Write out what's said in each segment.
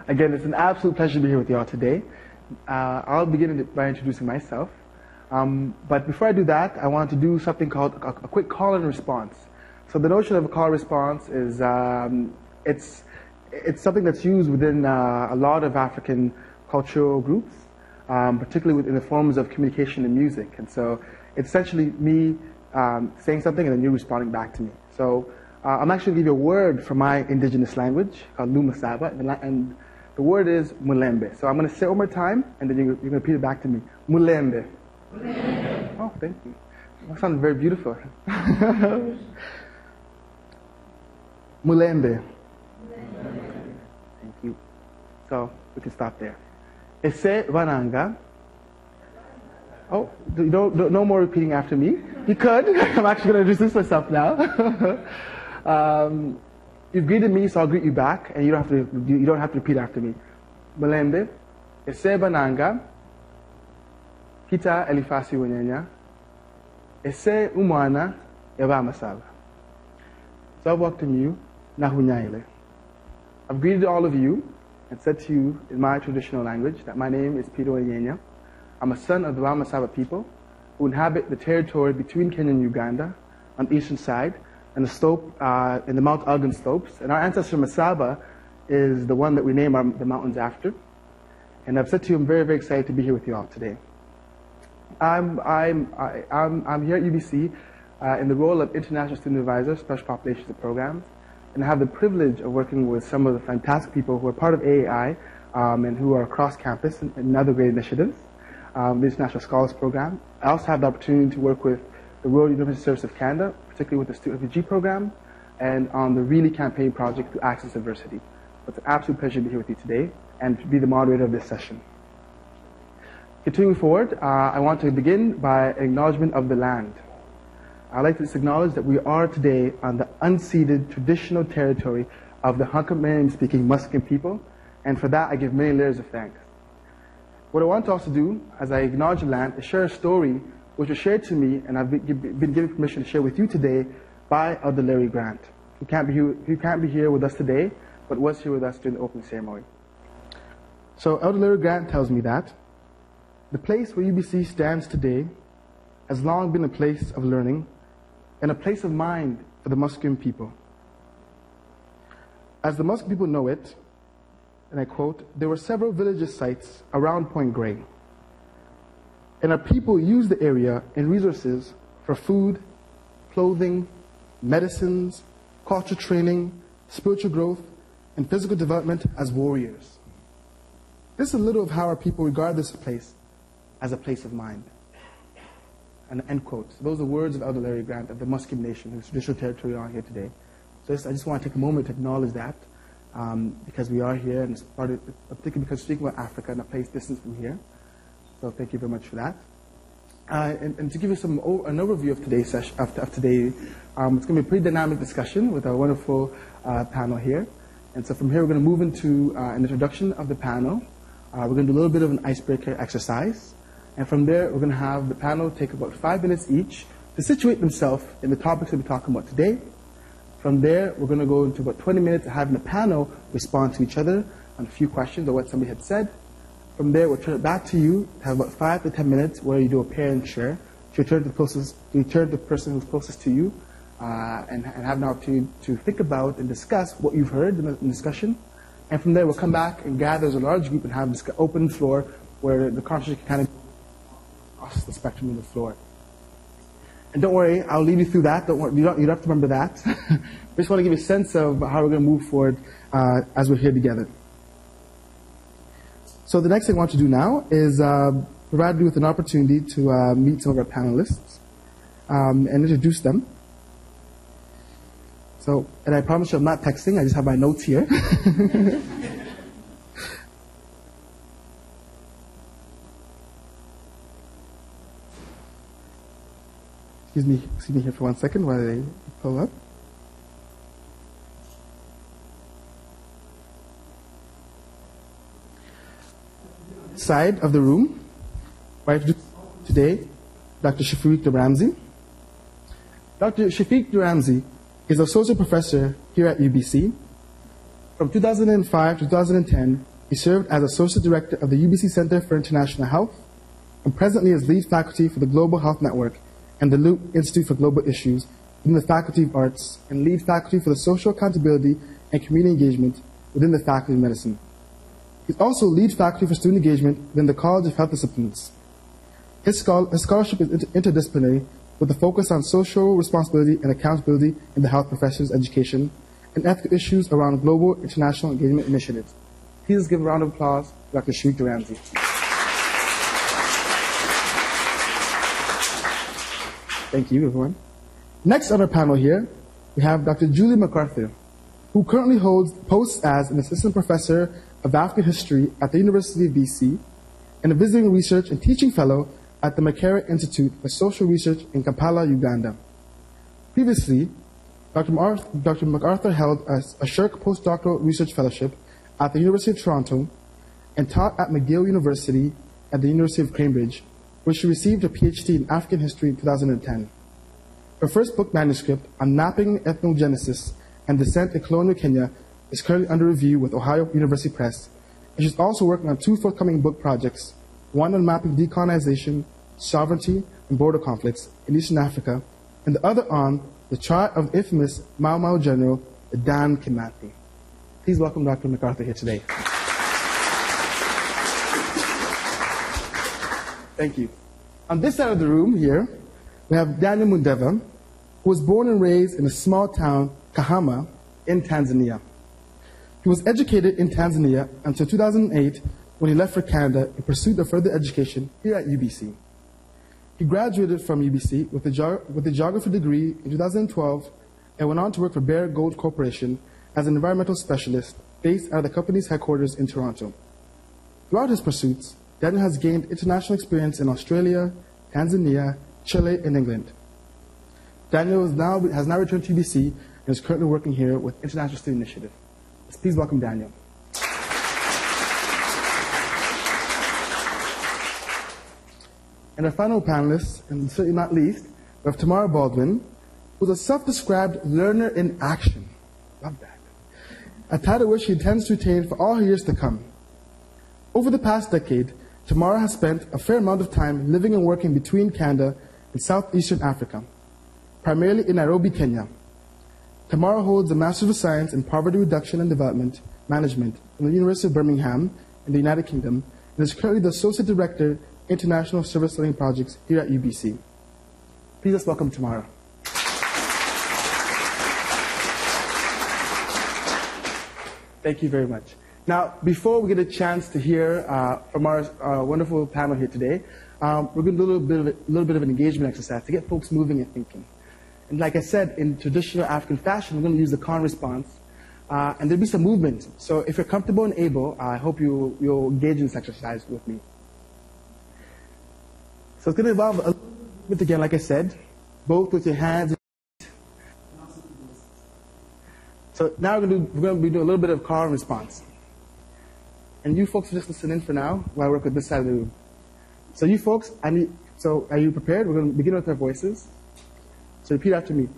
Again, it's an absolute pleasure to be here with you all today. I'll begin by introducing myself. But before I do that, I want to do something called a quick call and response. So the notion of a call and response is it's something that's used within a lot of African cultural groups, particularly within the forms of communication and music. And so it's essentially me saying something and then you responding back to me. So I'm actually going to give you a word from my indigenous language called Lumasaba, and the word is mulembe. So I'm going to say it one more time, and then you're going to repeat it back to me. Mulembe. Mulembe. Oh, thank you. That sounds very beautiful. Mulembe. Thank you. So we can stop there. Ese vananga. Oh, no more repeating after me. You could. I'm actually going to introduce myself now. You've greeted me, so I'll greet you back, and you don't have to repeat after me. Mulembe, ese bananga, kita elifasi wenyenya, ese umwana eba masala. So I've welcomed you, nahunyaile. I've greeted all of you and said to you in my traditional language that my name is Peter Wenyenya. I'm a son of the Wamasaba people who inhabit the territory between Kenya and Uganda on the eastern side, and the slope in the Mount Elgin slopes. And our ancestor Masaba is the one that we name the mountains after. And I've said to you, I'm very, very excited to be here with you all today. I'm here at UBC in the role of International Student Advisor, Special Populations and Programs, and I have the privilege of working with some of the fantastic people who are part of AAI and who are across campus and other great initiatives, the International Scholars Program. I also have the opportunity to work with the Royal University Service of Canada, particularly with the Student Refugee Program, and on the Really campaign project to access diversity. It's an absolute pleasure to be here with you today and to be the moderator of this session. Continuing forward, I want to begin by acknowledgement of the land. I'd like to just acknowledge that we are today on the unceded traditional territory of the Hunkaminam-speaking Musqueam people, and for that I give many layers of thanks. What I want to also do, as I acknowledge the land, is share a story which was shared to me, and I've been given permission to share with you today by Elder Larry Grant, who can't be here with us today, but was here with us during the opening ceremony. So Elder Larry Grant tells me that the place where UBC stands today has long been a place of learning and a place of mind for the Musqueam people. As the Musqueam people know it, and I quote, there were several villages sites around Point Grey, and our people use the area and resources for food, clothing, medicines, culture training, spiritual growth, and physical development as warriors. This is a little of how our people regard this place as a place of mind. And end quote. So those are the words of Elder Larry Grant of the Musqueam Nation, whose traditional territory are here today. So I just want to take a moment to acknowledge that because we are here, and particularly because we're speaking about Africa and a place distant from here. So thank you very much for that. And to give you an overview of today's session, of today, it's going to be a pretty dynamic discussion with our wonderful panel here. And so from here, we're going to move into an introduction of the panel. We're going to do a little bit of an icebreaker exercise. And from there, we're going to have the panel take about 5 minutes each to situate themselves in the topics that we're talking about today. From there, we're going to go into about 20 minutes of having the panel respond to each other on a few questions or what somebody had said. From there, we'll turn it back to you to have about 5 to 10 minutes where you do a pair and share. To return to the person who's closest to you and have an opportunity to think about and discuss what you've heard in the discussion. And from there, we'll come back and gather as a large group and have this open floor where the conversation can kind of across the spectrum of the floor. And don't worry, I'll lead you through that. Don't worry, you don't have to remember that. I just want to give you a sense of how we're going to move forward as we're here together. So the next thing I want to do now is provide you with an opportunity to meet some of our panelists and introduce them. So, and I promise you I'm not texting, I just have my notes here. Excuse me here for 1 second while I pull up. Side of the room, right today, Dr. Shafiq Ramzi. Dr. Shafiq Ramzi is associate professor here at UBC. From 2005 to 2010, He served as Associate Director of the UBC Center for International Health and presently is lead faculty for the Global Health Network and the Loop Institute for Global Issues within the Faculty of Arts and lead faculty for the Social Accountability and Community Engagement within the Faculty of Medicine. He's also lead faculty for student engagement within the College of Health Disciplines. His scholarship is interdisciplinary with a focus on social responsibility and accountability in the health professions education and ethical issues around global international engagement initiatives. Please give a round of applause to Dr. Sharik Ramsey. Thank you, everyone. Next on our panel here, we have Dr. Julie MacArthur, who currently holds posts as an assistant professor of African history at the University of BC and a visiting research and teaching fellow at the Makerere Institute for Social Research in Kampala, Uganda. Previously, Dr. MacArthur held a Shirk postdoctoral research fellowship at the University of Toronto and taught at McGill University at the University of Cambridge, where she received a PhD in African history in 2010. Her first book manuscript on mapping ethnogenesis and descent in colonial Kenya is currently under review with Ohio University Press, and she's also working on 2 forthcoming book projects, one on mapping decolonization, sovereignty, and border conflicts in Eastern Africa, and the other on the trial of the infamous Mau Mau general, the Dan Kimathi. Please welcome Dr. MacArthur here today. Thank you. On this side of the room here, we have Daniel Mundeva, who was born and raised in a small town, Kahama, in Tanzania. He was educated in Tanzania until 2008 when he left for Canada in pursuit of further education here at UBC. He graduated from UBC with a geography degree in 2012 and went on to work for Bear Gold Corporation as an environmental specialist based out of the company's headquarters in Toronto. Throughout his pursuits, Daniel has gained international experience in Australia, Tanzania, Chile, and England. Daniel has now returned to UBC and is currently working here with International Student Initiative. Please welcome Daniel. And our final panelist, and certainly not least, we have Tamara Baldwin, who's a self-described learner in action. Love that. A title which she intends to retain for all her years to come. Over the past decade, Tamara has spent a fair amount of time living and working between Canada and Southeastern Africa, primarily in Nairobi, Kenya. Tamara holds a Master's of Science in Poverty Reduction and Development Management from the University of Birmingham in the United Kingdom and is currently the Associate Director, International Service Learning Projects here at UBC. Please let's welcome Tamara. Thank you very much. Now, before we get a chance to hear from our wonderful panel here today, we're going to do a little bit of an engagement exercise to get folks moving and thinking. And like I said, in traditional African fashion, we're going to use the call and response, and there'll be some movement. So if you're comfortable and able, I hope you'll engage in this exercise with me. So it's going to involve a little bit again, like I said, both with your hands. So now we're going to be doing a little bit of call and response. And you folks just listen in for now while I work with this side of the room. So you folks, so are you prepared? We're going to begin with our voices. So repeat after me.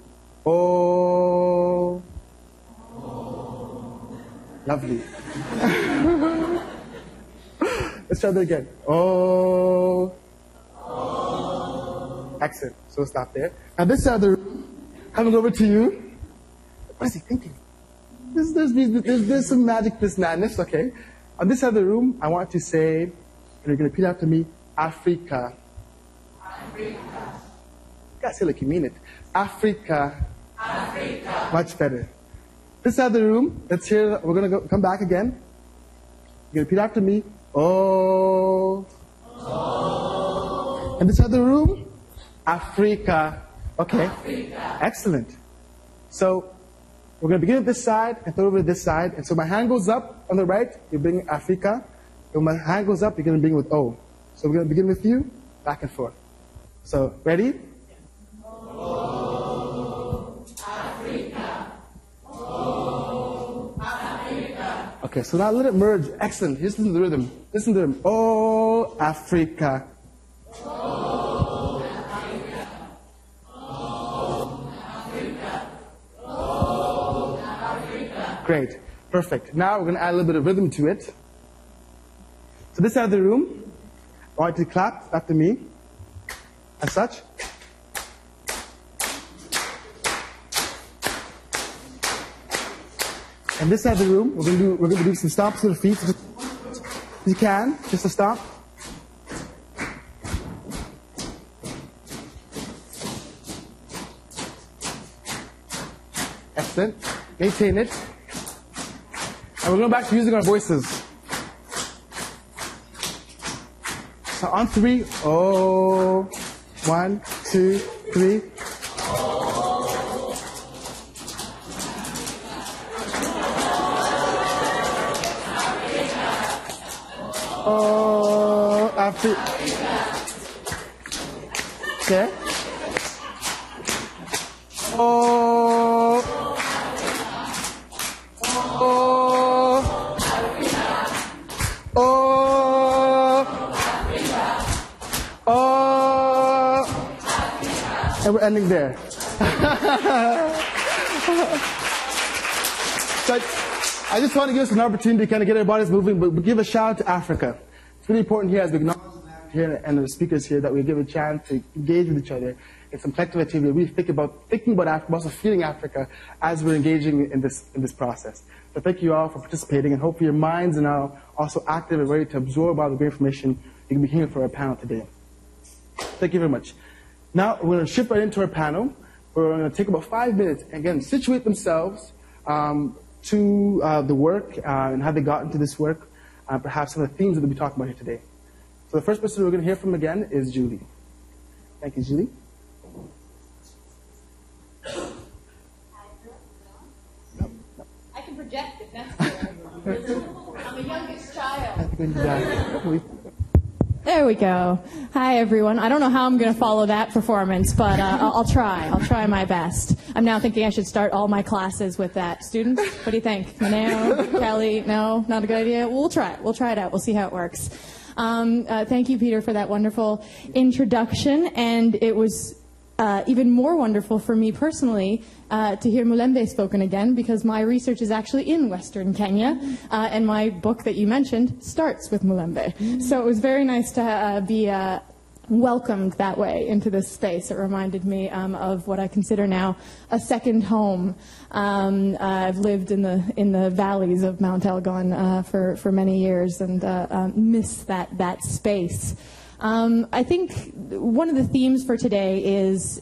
Oh. Oh. Lovely. Let's try that again. Oh. Oh. Excellent. So we'll stop there. Now this side of the room, coming over to you. What is he thinking? There's some magic, this madness, okay? On this side of the room, I want to say, and you're going to repeat after me, Africa. Africa. You gotta say like you mean it. Africa. Africa. Much better. This side of the room, let's hear, we're going to come back again. You're going to repeat after me, oh. Oh. And this side of the room, Africa. Okay. Africa. Excellent. So, we're going to begin at this side and throw over to this side. And so my hand goes up on the right, you're bringing Africa. When my hand goes up, you're going to bring with O. So we're going to begin with you, back and forth. So, ready? Oh, Africa. Oh, Africa. Okay, so now let it merge. Excellent. Just listen to the rhythm. Listen to the rhythm. Oh, Africa. Oh, Africa. Oh, Africa. Oh, Africa. Great. Perfect. Now we're going to add a little bit of rhythm to it. So this side of the room, I want you to clap after me, as such. And this side of the room, we're going to do some stomps with the feet. Just, if you can, just a stomp. Excellent. Maintain it. And we're going back to using our voices. So on 3, oh, 1, 2, 3. Oh, after. Okay. Oh. Oh. Oh. Oh. And we're ending there. So I just want to give us an opportunity to kind of get our bodies moving, but give a shout out to Africa. It's really important here as we acknowledge here and the speakers here that we give a chance to engage with each other in some collective activity. We thinking about Africa, but also feeling Africa as we're engaging in this process. So thank you all for participating, and hopefully your minds are now also active and ready to absorb all the great information you can be hearing for our panel today. Thank you very much. Now we're going to shift right into our panel. We're going to take about 5 minutes and again situate themselves to the work and how they got into this work, perhaps some of the themes that we'll be talking about here today. So the first person we're going to hear from again is Julie. Thank you, Julie. I can project if necessary. I'm a youngest child. There we go. Hi, everyone. I don't know how I'm going to follow that performance, but I'll try. I'll try my best. I'm now thinking I should start all my classes with that. Students, what do you think? Maneo, Kelly, no, not a good idea? We'll try it. We'll try it out. We'll see how it works. Thank you, Peter, for that wonderful introduction. And it was even more wonderful for me personally to hear Mulembe spoken again, because my research is actually in Western Kenya, and my book that you mentioned starts with Mulembe. So it was very nice to be welcomed that way into this space. It reminded me of what I consider now a second home. I've lived in the valleys of Mount Elgon for many years, and miss that space. I think one of the themes for today is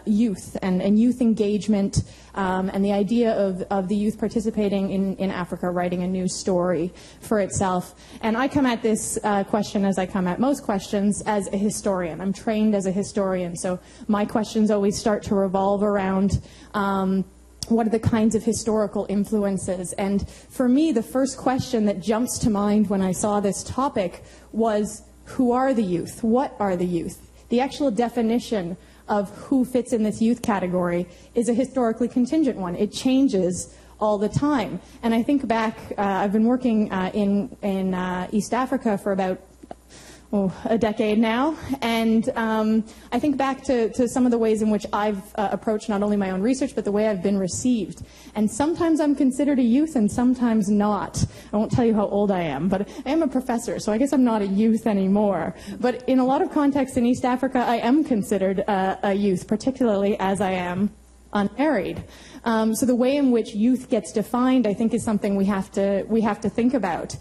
youth and youth engagement, and the idea of the youth participating in Africa, writing a new story for itself. And I come at this question, as I come at most questions, as a historian. I'm trained as a historian, so my questions always start to revolve around what are the kinds of historical influences. And for me, the first question that jumps to mind when I saw this topic was, who are the youth? What are the youth? The actual definition of who fits in this youth category is a historically contingent one. It changes all the time. And I think back, I've been working in East Africa for about a decade now, and I think back to some of the ways in which I've approached not only my own research, but the way I've been received. And sometimes I'm considered a youth and sometimes not. I won't tell you how old I am, but I am a professor, so I guess I'm not a youth anymore. But in a lot of contexts in East Africa, I am considered a youth, particularly as I am unmarried. So the way in which youth gets defined, I think, is something we have to think about.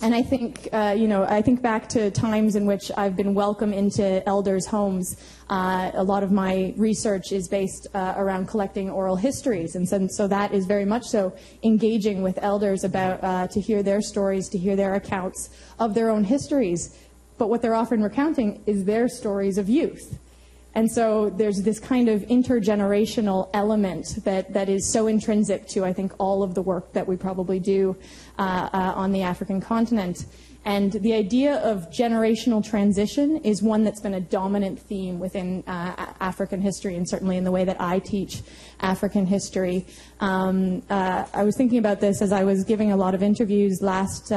And I think, I think back to times in which I've been welcome into elders' homes. A lot of my research is based around collecting oral histories, and so that is very much so engaging with elders about to hear their stories, to hear their accounts of their own histories. But what they're often recounting is their stories of youth. And so there's this kind of intergenerational element that is so intrinsic to, I think, all of the work that we probably do on the African continent. And the idea of generational transition is one that's been a dominant theme within African history, and certainly in the way that I teach African history. I was thinking about this as I was giving a lot of interviews last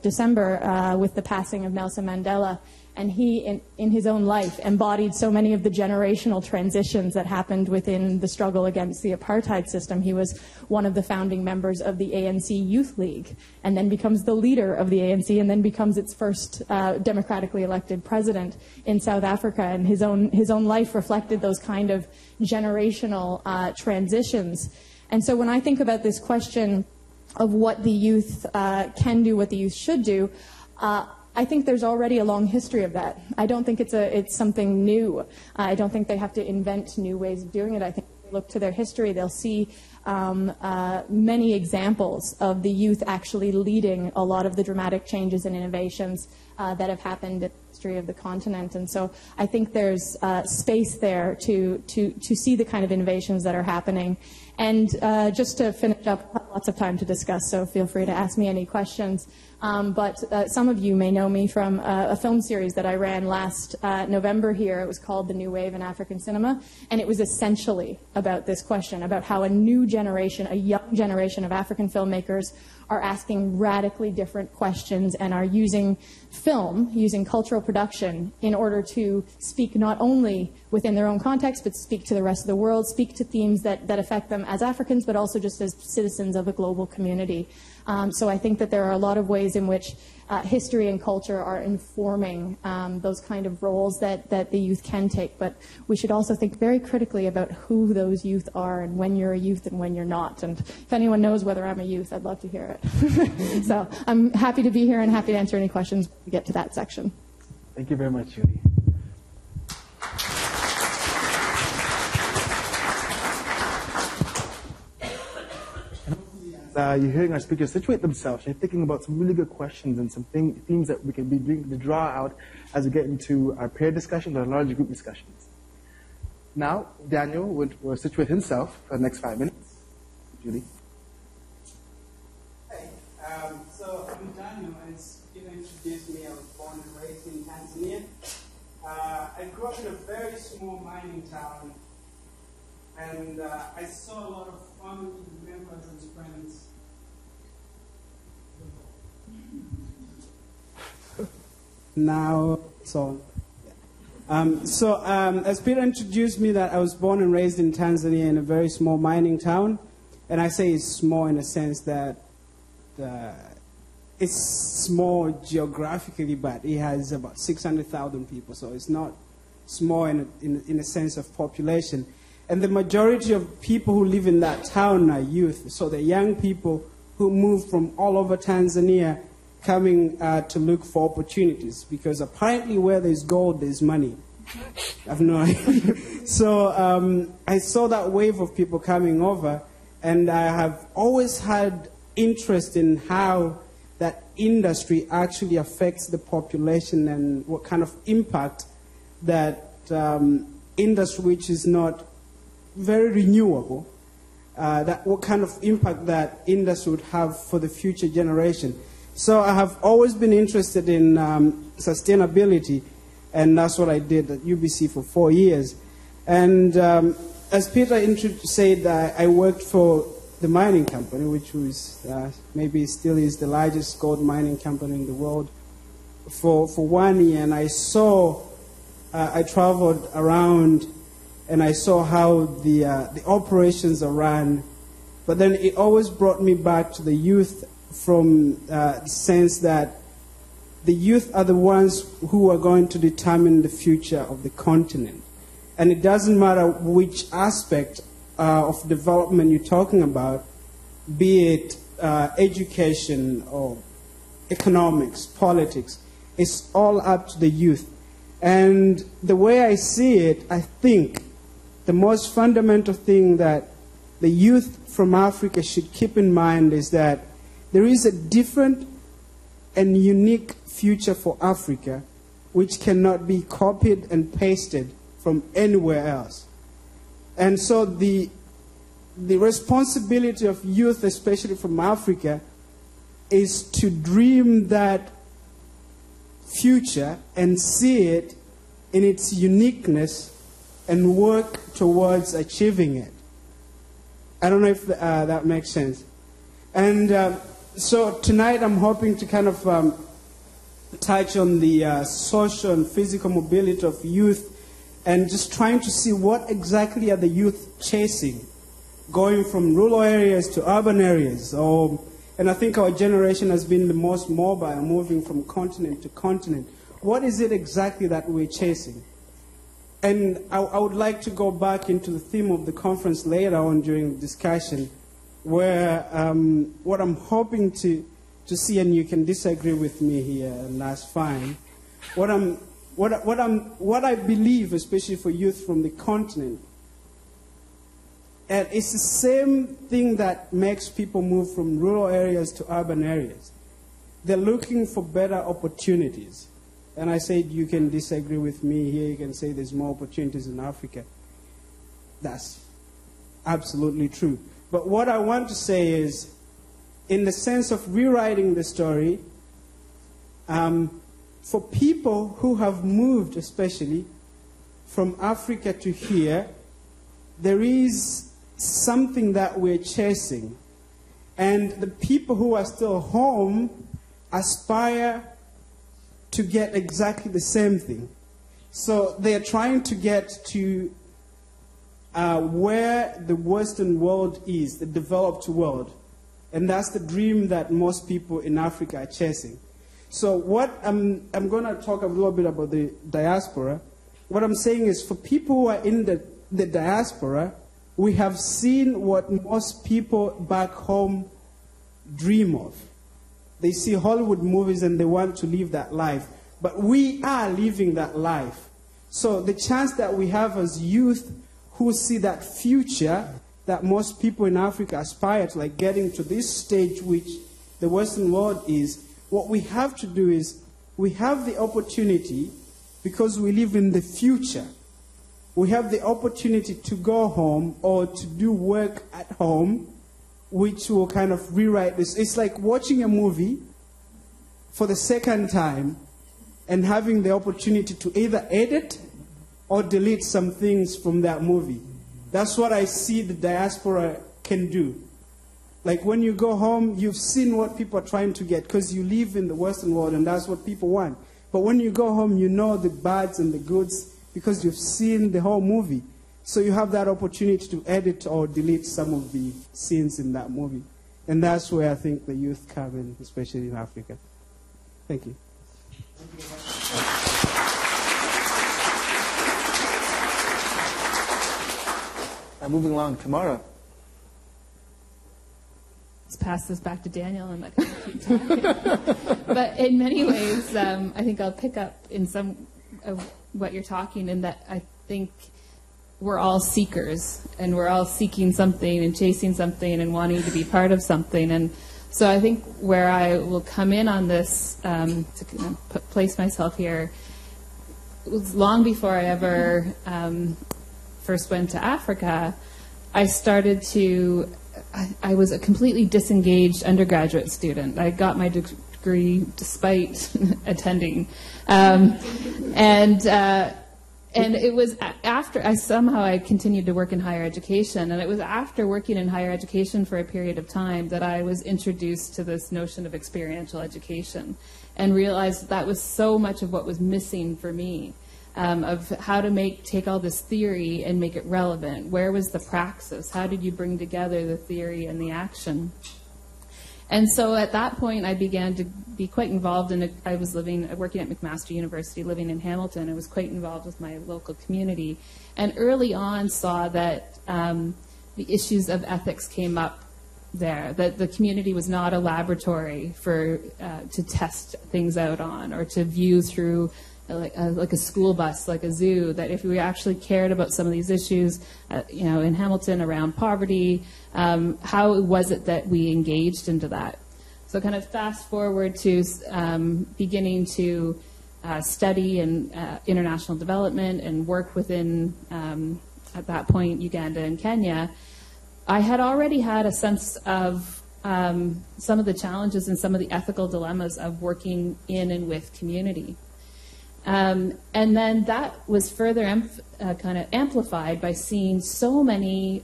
December with the passing of Nelson Mandela. And he, in his own life, embodied so many of the generational transitions that happened within the struggle against the apartheid system. He was one of the founding members of the ANC Youth League, and then becomes the leader of the ANC, and then becomes its first democratically elected president in South Africa. And his own life reflected those kind of generational transitions. And so when I think about this question of what the youth can do, what the youth should do, I think there's already a long history of that. I don't think it's something new. I don't think they have to invent new ways of doing it. I think if they look to their history, they'll see many examples of the youth actually leading a lot of the dramatic changes and innovations that have happened in the history of the continent. And so I think there's space there to see the kind of innovations that are happening. And just to finish up, lots of time to discuss, so feel free to ask me any questions. But some of you may know me from a film series that I ran last November here. It was called The New Wave in African Cinema, and it was essentially about this question, about how a new generation, a young generation of African filmmakers are asking radically different questions and are using film, using cultural production, in order to speak not only within their own context, but speak to the rest of the world, speak to themes that affect them as Africans, but also just as citizens of a global community. So I think that there are a lot of ways in which history and culture are informing those kind of roles that the youth can take. But we should also think very critically about who those youth are and when you're a youth and when you're not. And if anyone knows whether I'm a youth, I'd love to hear it. So I'm happy to be here and happy to answer any questions when we get to that section. Thank you very much, Julie. You're hearing our speakers situate themselves. You're thinking about some really good questions and some themes that we can be doing to draw out as we get into our pair discussions or large group discussions. Now, Daniel will situate himself for the next 5 minutes. Julie. Hey, so I'm Daniel. As Peter introduced me, I was born and raised in Tanzania. I grew up in a very small mining town, and I saw a lot of family members and friends. Now, as Peter introduced me, that I was born and raised in Tanzania in a very small mining town, and I say it's small in a sense that it's small geographically, but it has about 600,000 people, so it's not small in a sense of population. And the majority of people who live in that town are youth, so they're young people who move from all over Tanzania coming to look for opportunities, because apparently where there's gold, there's money. I have no idea. So I saw that wave of people coming over, and I have always had interest in how that industry actually affects the population and what kind of impact that industry, which is not very renewable, what kind of impact that industry would have for the future generation. So I have always been interested in sustainability, and that's what I did at UBC for 4 years. And as Peter said, I worked for the mining company, which was maybe still is the largest gold mining company in the world, for 1 year. And I traveled around, and I saw how the operations are run. But then it always brought me back to the youth, from the sense that the youth are the ones who are going to determine the future of the continent. And it doesn't matter which aspect of development you're talking about, be it education or economics, politics, it's all up to the youth. And the way I see it, I think the most fundamental thing that the youth from Africa should keep in mind is that there is a different and unique future for Africa which cannot be copied and pasted from anywhere else. And so the responsibility of youth, especially from Africa, is to dream that future and see it in its uniqueness and work towards achieving it. I don't know if that makes sense. And so tonight I'm hoping to kind of touch on the social and physical mobility of youth, and just trying to see what exactly are the youth chasing, going from rural areas to urban areas. And I think our generation has been the most mobile, moving from continent to continent. What is it exactly that we're chasing? And I would like to go back into the theme of the conference later on during the discussion, where what I'm hoping to see, and you can disagree with me here, and that's fine. What I believe, especially for youth from the continent, and it's the same thing that makes people move from rural areas to urban areas. They're looking for better opportunities. And I said you can disagree with me here. You can say there's more opportunities in Africa. That's absolutely true. But what I want to say is, in the sense of rewriting the story, for people who have moved, especially from Africa to here, there is something that we're chasing. And the people who are still home aspire to get exactly the same thing. So they're trying to get to where the Western world is, the developed world. And that's the dream that most people in Africa are chasing. So what I'm going to talk a little bit about the diaspora. What I'm saying is, for people who are in the diaspora, we have seen what most people back home dream of. They see Hollywood movies and they want to live that life. But we are living that life. So the chance that we have as youth who see that future that most people in Africa aspire to, like getting to this stage which the Western world is, what we have to do is, we have the opportunity, because we live in the future, we have the opportunity to go home or to do work at home, which will kind of rewrite this. It's like watching a movie for the second time and having the opportunity to either edit or delete some things from that movie. That's what I see the diaspora can do. Like when you go home, you've seen what people are trying to get, because you live in the Western world and that's what people want. But when you go home, you know the bads and the goods because you've seen the whole movie. So you have that opportunity to edit or delete some of the scenes in that movie. And that's where I think the youth come in, especially in Africa. Thank you. Moving along, Tamara. Let's pass this back to Daniel and let him keep talking. But in many ways, I think I'll pick up in some of what you're talking, in that I think we're all seekers, and we're all seeking something and chasing something and wanting to be part of something. And so I think where I will come in on this, to place myself here, it was long before I ever first went to Africa. I was a completely disengaged undergraduate student. I got my degree despite attending. And it was after I continued to work in higher education, and it was after working in higher education for a period of time that I was introduced to this notion of experiential education, and realized that was so much of what was missing for me, of how to take all this theory and make it relevant. Where was the praxis? How did you bring together the theory and the action? And so at that point, I began to be quite involved I was working at McMaster University, living in Hamilton. I was quite involved with my local community. And early on saw that the issues of ethics came up there, that the community was not a laboratory to test things out on, or to view through like a school bus, like a zoo, that if we actually cared about some of these issues, in Hamilton around poverty, how was it that we engaged into that? So kind of fast forward to beginning to study in international development and work within, at that point, Uganda and Kenya. I had already had a sense of some of the challenges and some of the ethical dilemmas of working in and with community. And then that was further kind of amplified by seeing so many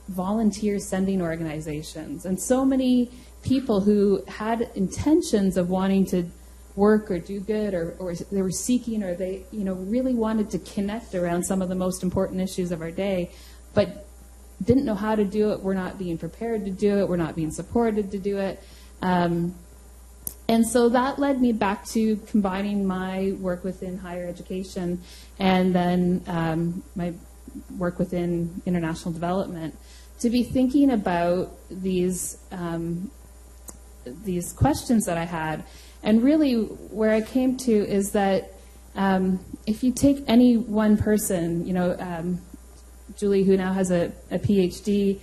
volunteer sending organizations and so many people who had intentions of wanting to work or do good, or they were seeking, or they, really wanted to connect around some of the most important issues of our day, but didn't know how to do it, were not being prepared to do it, were not being supported to do it. And so that led me back to combining my work within higher education and then my work within international development to be thinking about these questions that I had. And really where I came to is that if you take any one person, Julie, who now has a PhD,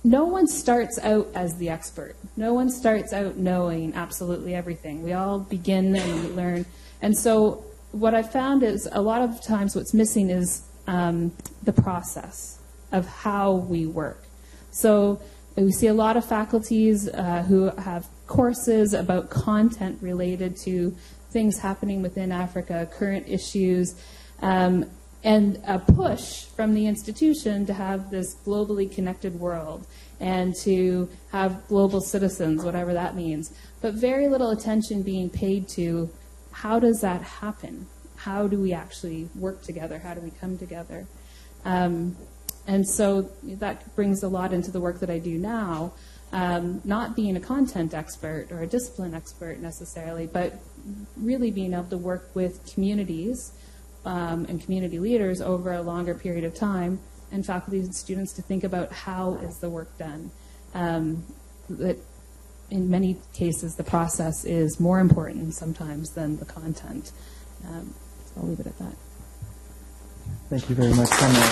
no one starts out as the expert. No one starts out knowing absolutely everything. We all begin and we learn. And so what I found is a lot of times what's missing is the process of how we work. So we see a lot of faculties who have courses about content related to things happening within Africa, current issues, and a push from the institution to have this globally connected world and to have global citizens, whatever that means. But very little attention being paid to how does that happen? How do we actually work together? How do we come together? And so that brings a lot into the work that I do now, not being a content expert or a discipline expert necessarily, but really being able to work with communities and community leaders over a longer period of time, and faculty and students to think about how is the work done. That in many cases the process is more important sometimes than the content. So I'll leave it at that. Thank you very much, Cameron.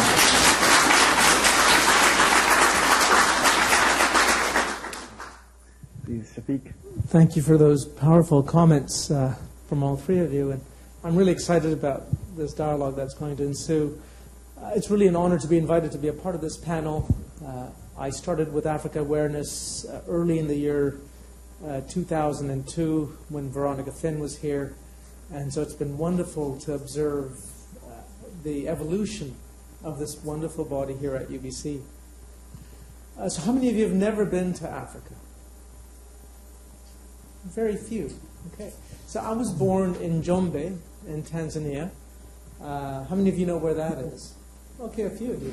Please, Shafiq. Thank you for those powerful comments from all three of you. And I'm really excited about this dialogue that's going to ensue. It's really an honor to be invited to be a part of this panel. I started with Africa Awareness early in the year 2002 when Veronica Finn was here. And so it's been wonderful to observe the evolution of this wonderful body here at UBC. So how many of you have never been to Africa? Very few. Okay. So I was born in Njombe in Tanzania. How many of you know where that is? Okay, a few of you.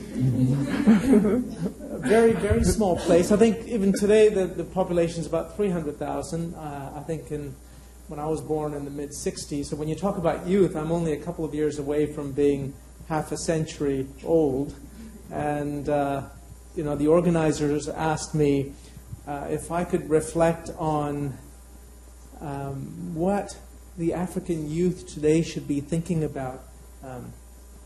A very, very small place. I think even today the population is about 300,000. I think when I was born in the mid-'60s. So when you talk about youth, I'm only a couple of years away from being half a century old. And, the organizers asked me if I could reflect on what the African youth today should be thinking about.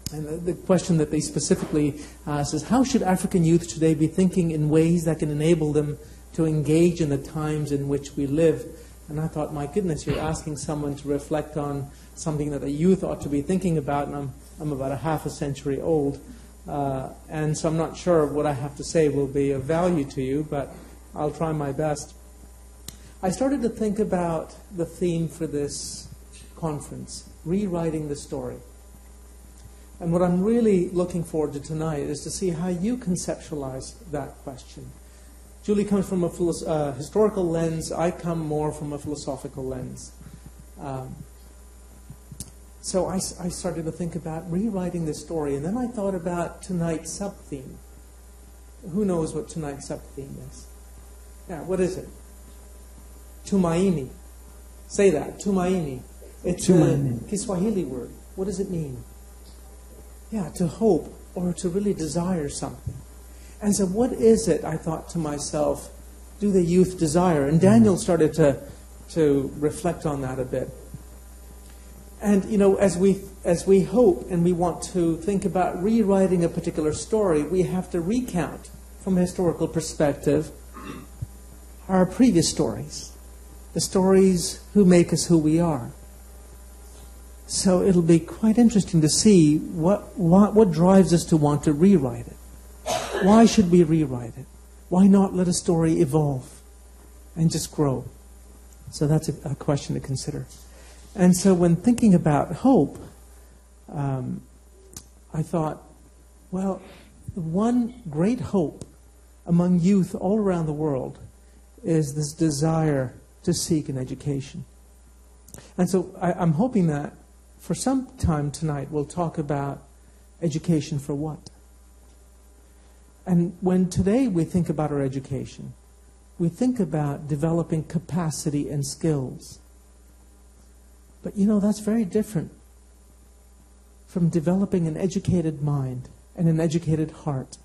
And the question that they specifically asked is, how should African youth today be thinking in ways that can enable them to engage in the times in which we live? And I thought, my goodness, you're asking someone to reflect on something that the youth ought to be thinking about, and I'm about a half a century old. And so I'm not sure what I have to say will be of value to you, but I'll try my best. I started to think about the theme for this conference, rewriting the story. And what I'm really looking forward to tonight is to see how you conceptualize that question. Julie comes from a historical lens. I come more from a philosophical lens. So I started to think about rewriting this story. And then I thought about tonight's sub-theme. Who knows what tonight's sub-theme is? Yeah, what is it? Tumaini. Say that, Tumaini. It's a Kiswahili word. What does it mean? Yeah, to hope or to really desire something. And so what is it, I thought to myself, do the youth desire? And Daniel started to reflect on that a bit. And, as we hope and we want to think about rewriting a particular story, we have to recount, from a historical perspective, our previous stories. The stories who make us who we are. So it'll be quite interesting to see what drives us to want to rewrite it. Why should we rewrite it? Why not let a story evolve and just grow? So that's a question to consider. And so when thinking about hope, I thought, well, one great hope among youth all around the world is this desire to seek an education. And so I'm hoping that for some time tonight we'll talk about education for what? And when today we think about our education, we think about developing capacity and skills. But you know, that's very different from developing an educated mind and an educated heart.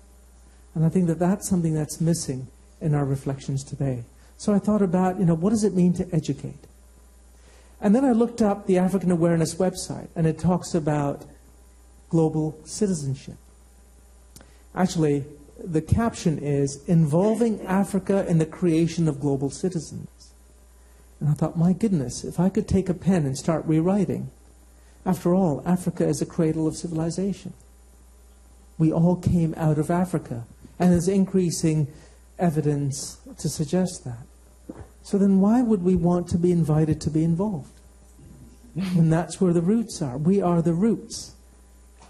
And I think that that's something that's missing in our reflections today. So I thought about, you know, what does it mean to educate? And then I looked up the African Awareness website, and it talks about global citizenship. Actually, the caption is, involving Africa in the creation of global citizens. And I thought, my goodness, if I could take a pen and start rewriting. After all, Africa is a cradle of civilization. We all came out of Africa, and there's increasing evidence to suggest that. So then why would we want to be invited to be involved? And that's where the roots are. We are the roots.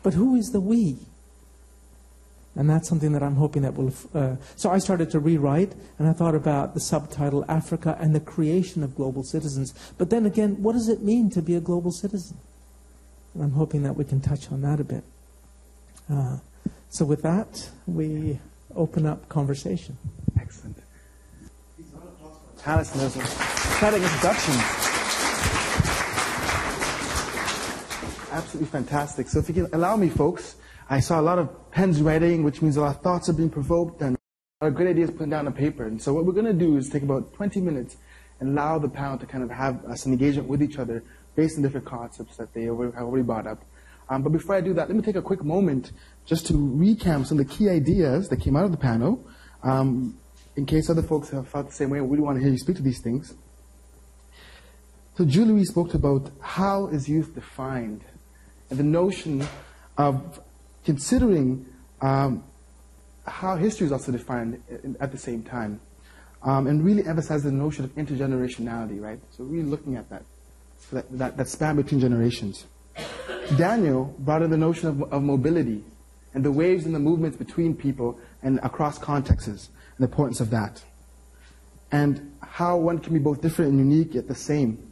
But who is the we? And that's something that I'm hoping that will... So I started to rewrite, and I thought about the subtitle, Africa and the Creation of Global Citizens. But then again, what does it mean to be a global citizen? And I'm hoping that we can touch on that a bit. So with that, we open up conversation. Excellent. Alice, there's a exciting introduction. Absolutely fantastic. So if you can allow me, folks, I saw a lot of pens writing, which means a lot of thoughts are being provoked and a lot of great ideas put down on paper. And so what we're going to do is take about 20 minutes and allow the panel to kind of have some engagement with each other based on different concepts that they have already brought up. But before I do that, let me take a quick moment just to recap some of the key ideas that came out of the panel, in case other folks have felt the same way and really want to hear you speak to these things. So Julie spoke about how is youth defined, and the notion of considering how history is also defined at the same time, and really emphasize the notion of intergenerationality, right? So really looking at that, so that span between generations. Daniel brought in the notion of mobility and the waves and the movements between people and across contexts and the importance of that. And how one can be both different and unique yet the same.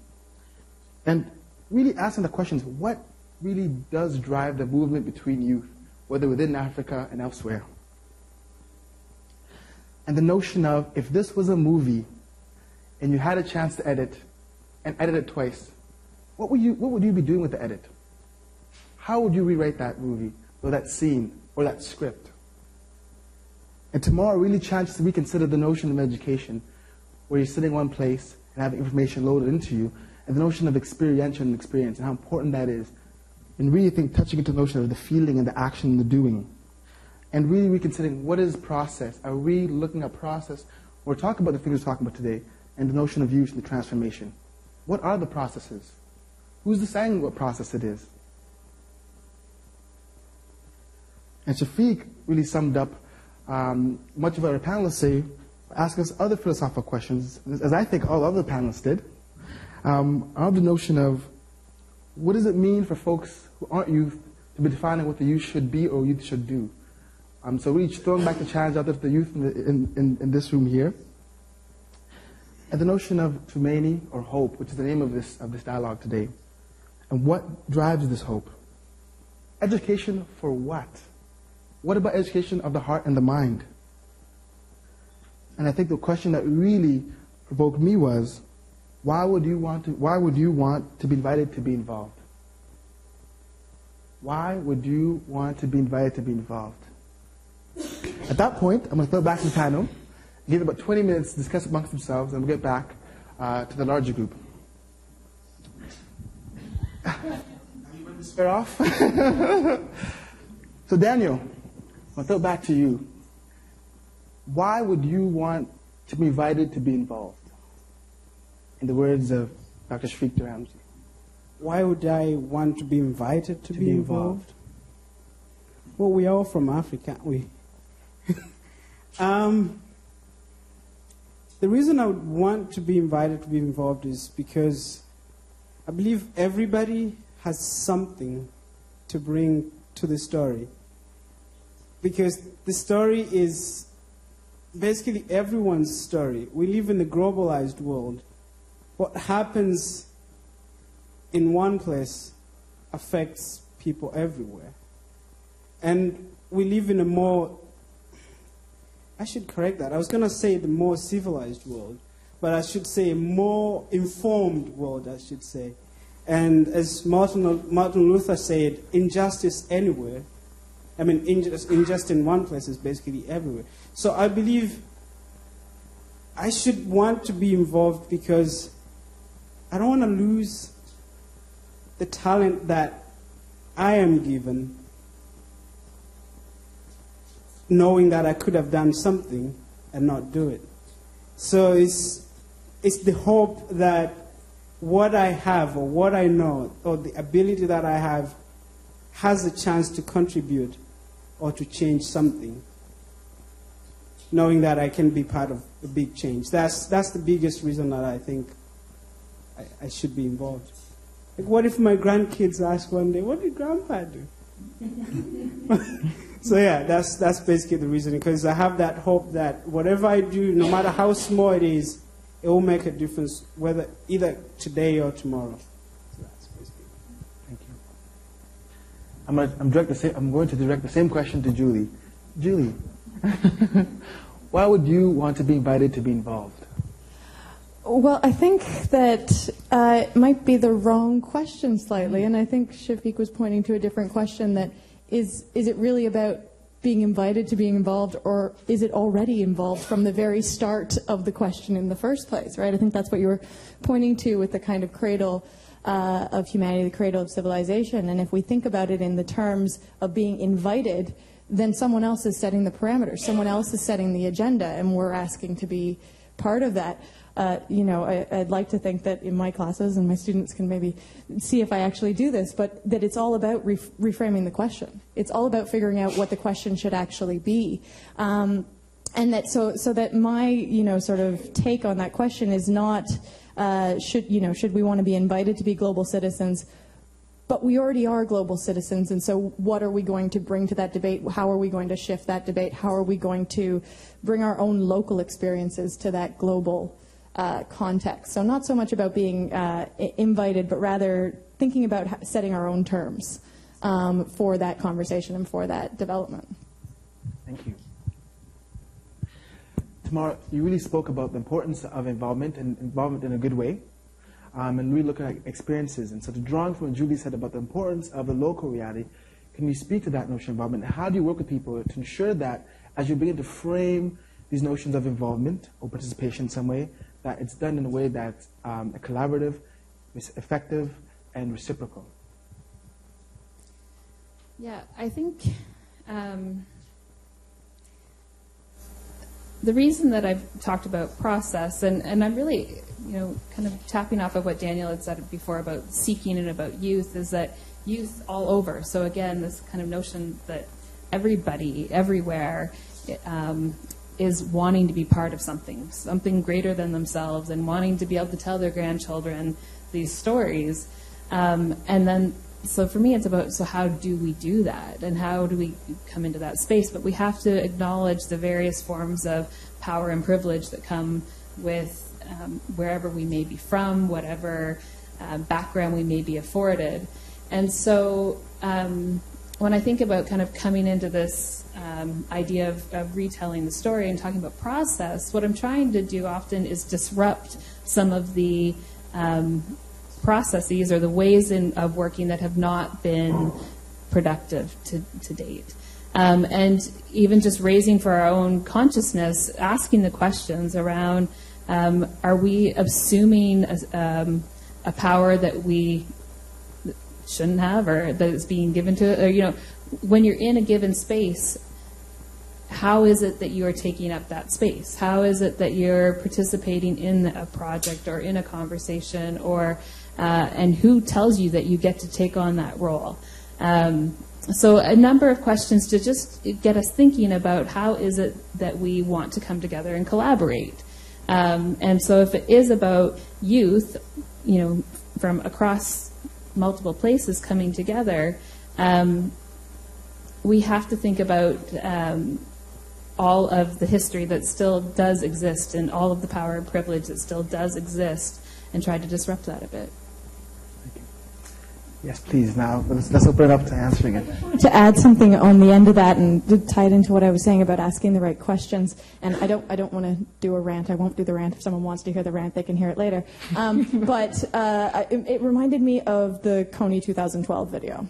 And really asking the questions, what really does drive the movement between youth, whether within Africa and elsewhere? And the notion of, if this was a movie and you had a chance to edit and edit it twice, what would you be doing with the edit? How would you rewrite that movie, or that scene, or that script? And tomorrow really challenges to reconsider the notion of education, where you're sitting in one place and having information loaded into you, and the notion of experiential and experience, and how important that is, and really touching into the notion of the feeling and the action and the doing. And really reconsidering, what is process? Are we looking at process? We're talking about the things we're talking about today, and the notion of use and the transformation. What are the processes? Who's deciding what process it is? And Shafiq really summed up much of what our panelists say, asking us other philosophical questions, as I think all other panelists did, on the notion of, what does it mean for folks who aren't youth to be defining what the youth should be or youth should do? So really throwing back the challenge out there to the youth in this room here. And the notion of Tumaini, or hope, which is the name of this dialogue today. And what drives this hope? Education for what? What about education of the heart and the mind? And I think the question that really provoked me was, why would you want to be invited to be involved? Why would you want to be invited to be involved? At that point, I'm going to throw it back to the panel, give it about 20 minutes to discuss amongst themselves, and we'll get back to the larger group. Are you ready to square off? So Daniel, I'll throw it back to you. Why would you want to be invited to be involved? In the words of Dr. Shafiq Ramsey. Why would I want to be invited to be involved? Well, we're all from Africa, aren't we? The reason I would want to be invited to be involved is because I believe everybody has something to bring to the story. Because the story is basically everyone's story. We live in a globalized world. What happens in one place affects people everywhere. And we live in a more, I should correct that. I was going to say the more civilized world, but I should say a more informed world, I should say. And as Martin Luther said, injustice anywhere, I mean, injustice in one place is basically everywhere. So I believe I should want to be involved because I don't want to lose the talent that I am given, knowing that I could have done something and not do it. So it's the hope that what I have or what I know or the ability that I have has a chance to contribute or to change something, knowing that I can be part of a big change. That's the biggest reason that I think I should be involved. Like, what if my grandkids ask one day, what did Grandpa do? So yeah, that's basically the reason, because I have that hope that whatever I do, no matter how small it is, it will make a difference, whether either today or tomorrow. So that's basically it. Thank you. I'm going to direct the same question to Julie. Julie, why would you want to be invited to be involved? Well, I think that it might be the wrong question slightly, and I think Shafiq was pointing to a different question, that is it really about being invited to being involved, or is it already involved from the very start of the question in the first place, right? I think that's what you were pointing to with the kind of cradle of humanity, the cradle of civilization. And if we think about it in the terms of being invited, then someone else is setting the parameters, someone else is setting the agenda, and we're asking to be part of that. I'd like to think that in my classes, and my students can maybe see if I actually do this, but that it's all about reframing the question. It's all about figuring out what the question should actually be. And that so that my, sort of take on that question is not, should we want to be invited to be global citizens? But we already are global citizens, and so what are we going to bring to that debate? How are we going to shift that debate? How are we going to bring our own local experiences to that global context? So not so much about being invited, but rather thinking about setting our own terms for that conversation and for that development. Thank you. Tamara, you really spoke about the importance of involvement, and involvement in a good way. And really looking at experiences. And so, drawing from what Julie said about the importance of the local reality, can you speak to that notion of involvement? How do you work with people to ensure that, as you begin to frame these notions of involvement or participation in some way, that it's done in a way that's collaborative, effective, and reciprocal? Yeah, I think the reason that I've talked about process, and I'm really, kind of tapping off of what Daniel had said before about seeking and about youth, is that youth all over. So again, this kind of notion that everybody, everywhere, is wanting to be part of something greater than themselves, and wanting to be able to tell their grandchildren these stories. And then, so for me, it's about, so how do we do that? And how do we come into that space? But we have to acknowledge the various forms of power and privilege that come with wherever we may be from, whatever background we may be afforded. And so when I think about kind of coming into this idea of retelling the story and talking about process, what I'm trying to do often is disrupt some of the processes or the ways of working that have not been productive to date. And even just raising for our own consciousness, asking the questions around, are we assuming a power that we shouldn't have, or that is being given to, or, when you're in a given space, how is it that you are taking up that space? How is it that you're participating in a project or in a conversation, or and who tells you that you get to take on that role? So a number of questions to just get us thinking about how is it that we want to come together and collaborate. And so if it is about youth, from across multiple places coming together, we have to think about all of the history that still does exist and all of the power and privilege that still does exist, and try to disrupt that a bit. Thank you. Yes, please. Now, let's open it up to answering it. To add something on the end of that and to tie it into what I was saying about asking the right questions, and I don't want to do a rant. I won't do the rant. If someone wants to hear the rant, they can hear it later. But it reminded me of the Coney 2012 video,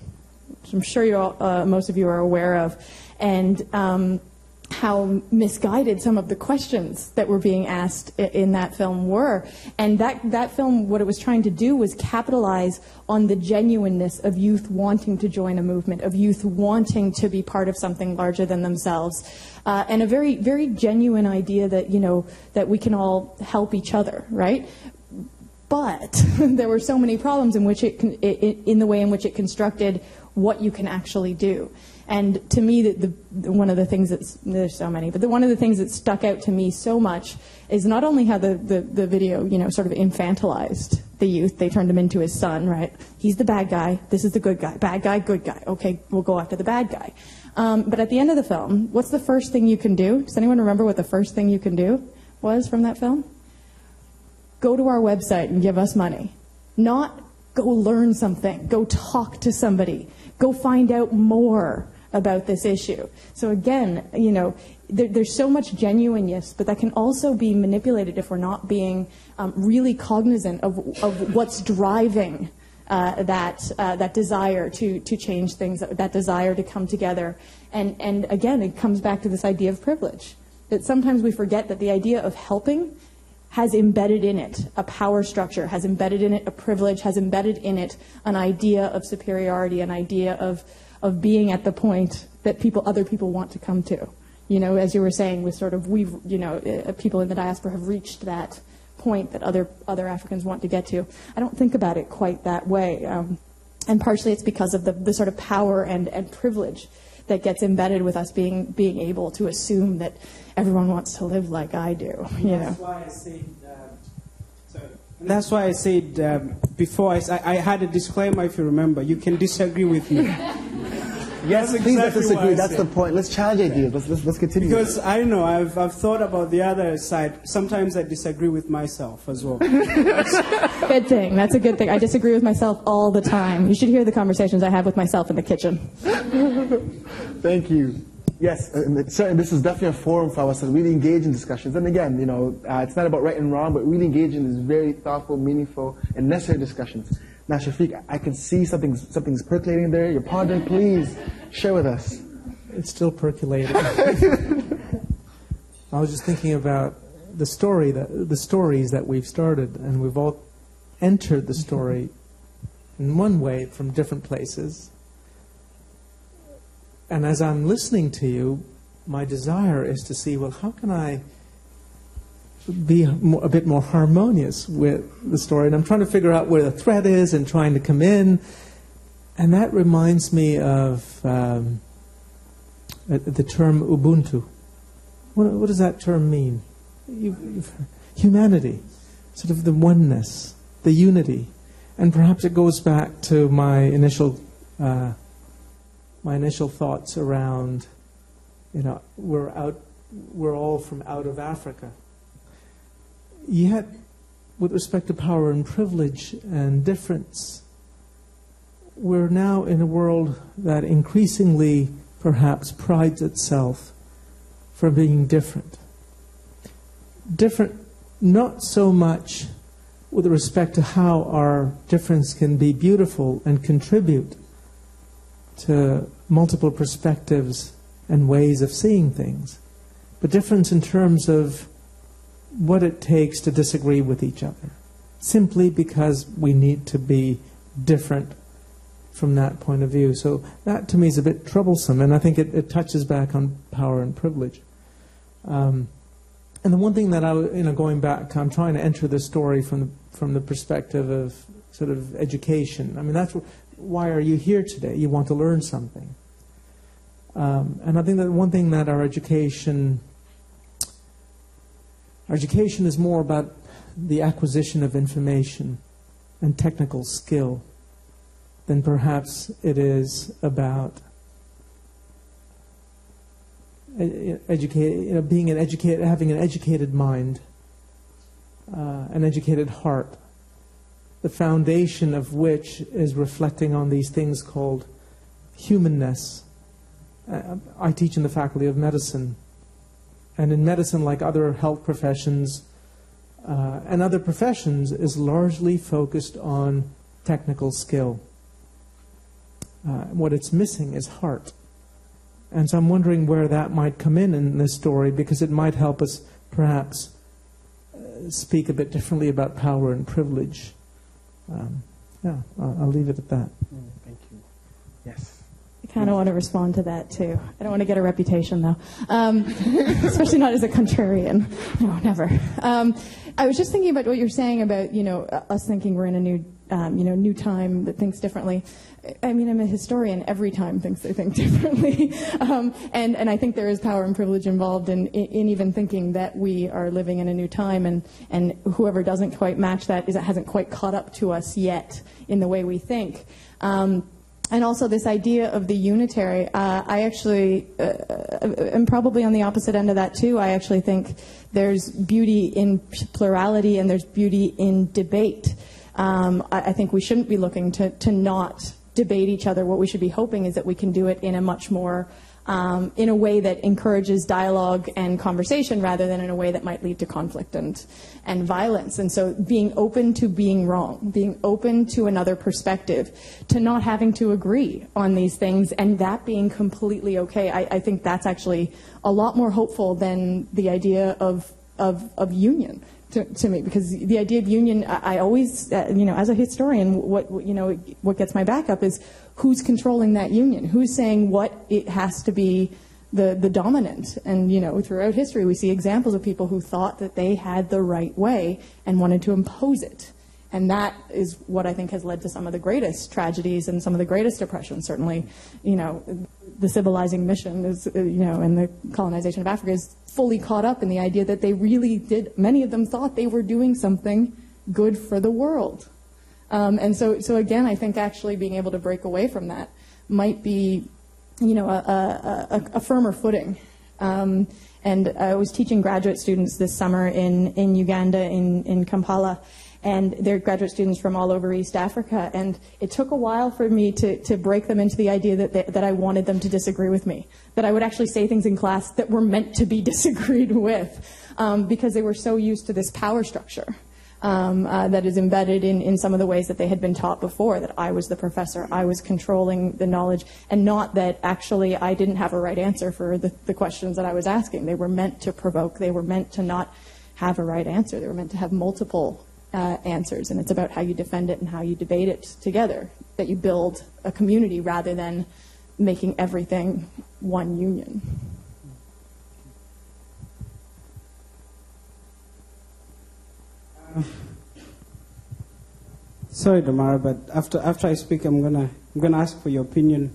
which I'm sure you all, most of you are aware of, and how misguided some of the questions that were being asked in that film were. And that film, what it was trying to do was capitalize on the genuineness of youth wanting to join a movement, of youth wanting to be part of something larger than themselves, and a very, very genuine idea that, you know, that we can all help each other, right? But there were so many problems in which in the way in which it constructed what you can actually do. And to me, one of the things there's so many, but one of the things that stuck out to me so much is not only how the video, you know, sort of infantilized the youth. They turned him into his son, right? He's the bad guy. This is the good guy. Bad guy, good guy. Okay, we'll go after the bad guy. But at the end of the film, what's the first thing you can do? Does anyone remember what the first thing you can do was from that film? Go to our website and give us money. Not go learn something. Go talk to somebody. Go find out more about this issue. So again, you know, there's so much genuineness, but that can also be manipulated if we're not being really cognizant of what's driving that desire to change things, that desire to come together. And again, it comes back to this idea of privilege. That sometimes we forget that the idea of helping has embedded in it a power structure, has embedded in it a privilege, has embedded in it an idea of superiority, an idea of being at the point that other people want to come to. You know, as you were saying, with sort of people in the diaspora have reached that point that other Africans want to get to. I don't think about it quite that way, and partially it's because of the sort of power and privilege that gets embedded with us being able to assume that everyone wants to live like I do. You know. That's why I said before, I had a disclaimer, if you remember. You can disagree with me. Yes, please, let's disagree. That's the point. Let's challenge ideas. Let's continue. Because I know, I've thought about the other side. Sometimes I disagree with myself as well. Good thing. That's a good thing. I disagree with myself all the time. You should hear the conversations I have with myself in the kitchen. Thank you. Yes, and certainly this is definitely a forum for us to really engage in discussions. And again, you know, it's not about right and wrong, but really engage in these very thoughtful, meaningful, and necessary discussions. Now, Shafiq, I can see something's percolating there. You're pondering. Please share with us. It's still percolating. I was just thinking about the stories that we've started, and we've all entered the story in one way from different places. And as I'm listening to you, my desire is to see, well, how can I be a bit more harmonious with the story? And I'm trying to figure out where the thread is and trying to come in. And that reminds me of the term Ubuntu. What does that term mean? Humanity, sort of the oneness, the unity. And perhaps it goes back to my initial thoughts around, you know, we're all from out of Africa. Yet, with respect to power and privilege and difference, we're now in a world that increasingly perhaps prides itself for being different. Different not so much with respect to how our difference can be beautiful and contribute to multiple perspectives and ways of seeing things, but difference in terms of what it takes to disagree with each other, simply because we need to be different from that point of view. So that to me is a bit troublesome, and I think it touches back on power and privilege. And the one thing that going back, I'm trying to enter this story from the perspective of sort of education. I mean, that's why are you here today? You want to learn something. And I think that one thing that our education is more about the acquisition of information and technical skill than perhaps it is about having an educated mind, an educated heart, the foundation of which is reflecting on these things called humanness. I teach in the Faculty of Medicine. And in medicine, like other health professions and other professions, is largely focused on technical skill. What it's missing is heart. And so I'm wondering where that might come in this story, because it might help us perhaps speak a bit differently about power and privilege. I'll leave it at that. Thank you. Yes. I kind of want to respond to that, too. I don't want to get a reputation, though, especially not as a contrarian. No, never. I was just thinking about what you're saying about, us thinking we're in a new, new time that thinks differently. I mean, I'm a historian. Every time thinks they think differently. And I think there is power and privilege involved in even thinking that we are living in a new time, and whoever doesn't quite match that hasn't quite caught up to us yet in the way we think. And also this idea of the unitary, I actually am probably on the opposite end of that too. I actually think there's beauty in plurality and there's beauty in debate. I think we shouldn't be looking to not debate each other. What we should be hoping is that we can do it in a much more, in a way that encourages dialogue and conversation rather than in a way that might lead to conflict and violence. And so being open to being wrong, being open to another perspective, to not having to agree on these things, and that being completely okay. I think that's actually a lot more hopeful than the idea of union. To me, because the idea of union, I always, as a historian, what gets my back up is who's controlling that union, who's saying what it has to be the dominant. And throughout history, we see examples of people who thought that they had the right way and wanted to impose it. And that is what I think has led to some of the greatest tragedies and some of the greatest oppression. Certainly, the civilizing mission is, and the colonization of Africa is fully caught up in the idea that they really did, many of them thought they were doing something good for the world. And so again, I think actually being able to break away from that might be, a firmer footing. And I was teaching graduate students this summer in Uganda, in Kampala, and they're graduate students from all over East Africa, and it took a while for me to break them into the idea that I wanted them to disagree with me, that I would actually say things in class that were meant to be disagreed with, because they were so used to this power structure that is embedded in some of the ways that they had been taught before, that I was the professor, I was controlling the knowledge, and not that actually I didn't have a right answer for the questions that I was asking. They were meant to provoke. They were meant to not have a right answer. They were meant to have multiple answers, and it's about how you defend it and how you debate it together, that you build a community rather than making everything one union. Sorry, Damara, but after I speak, I'm gonna ask for your opinion,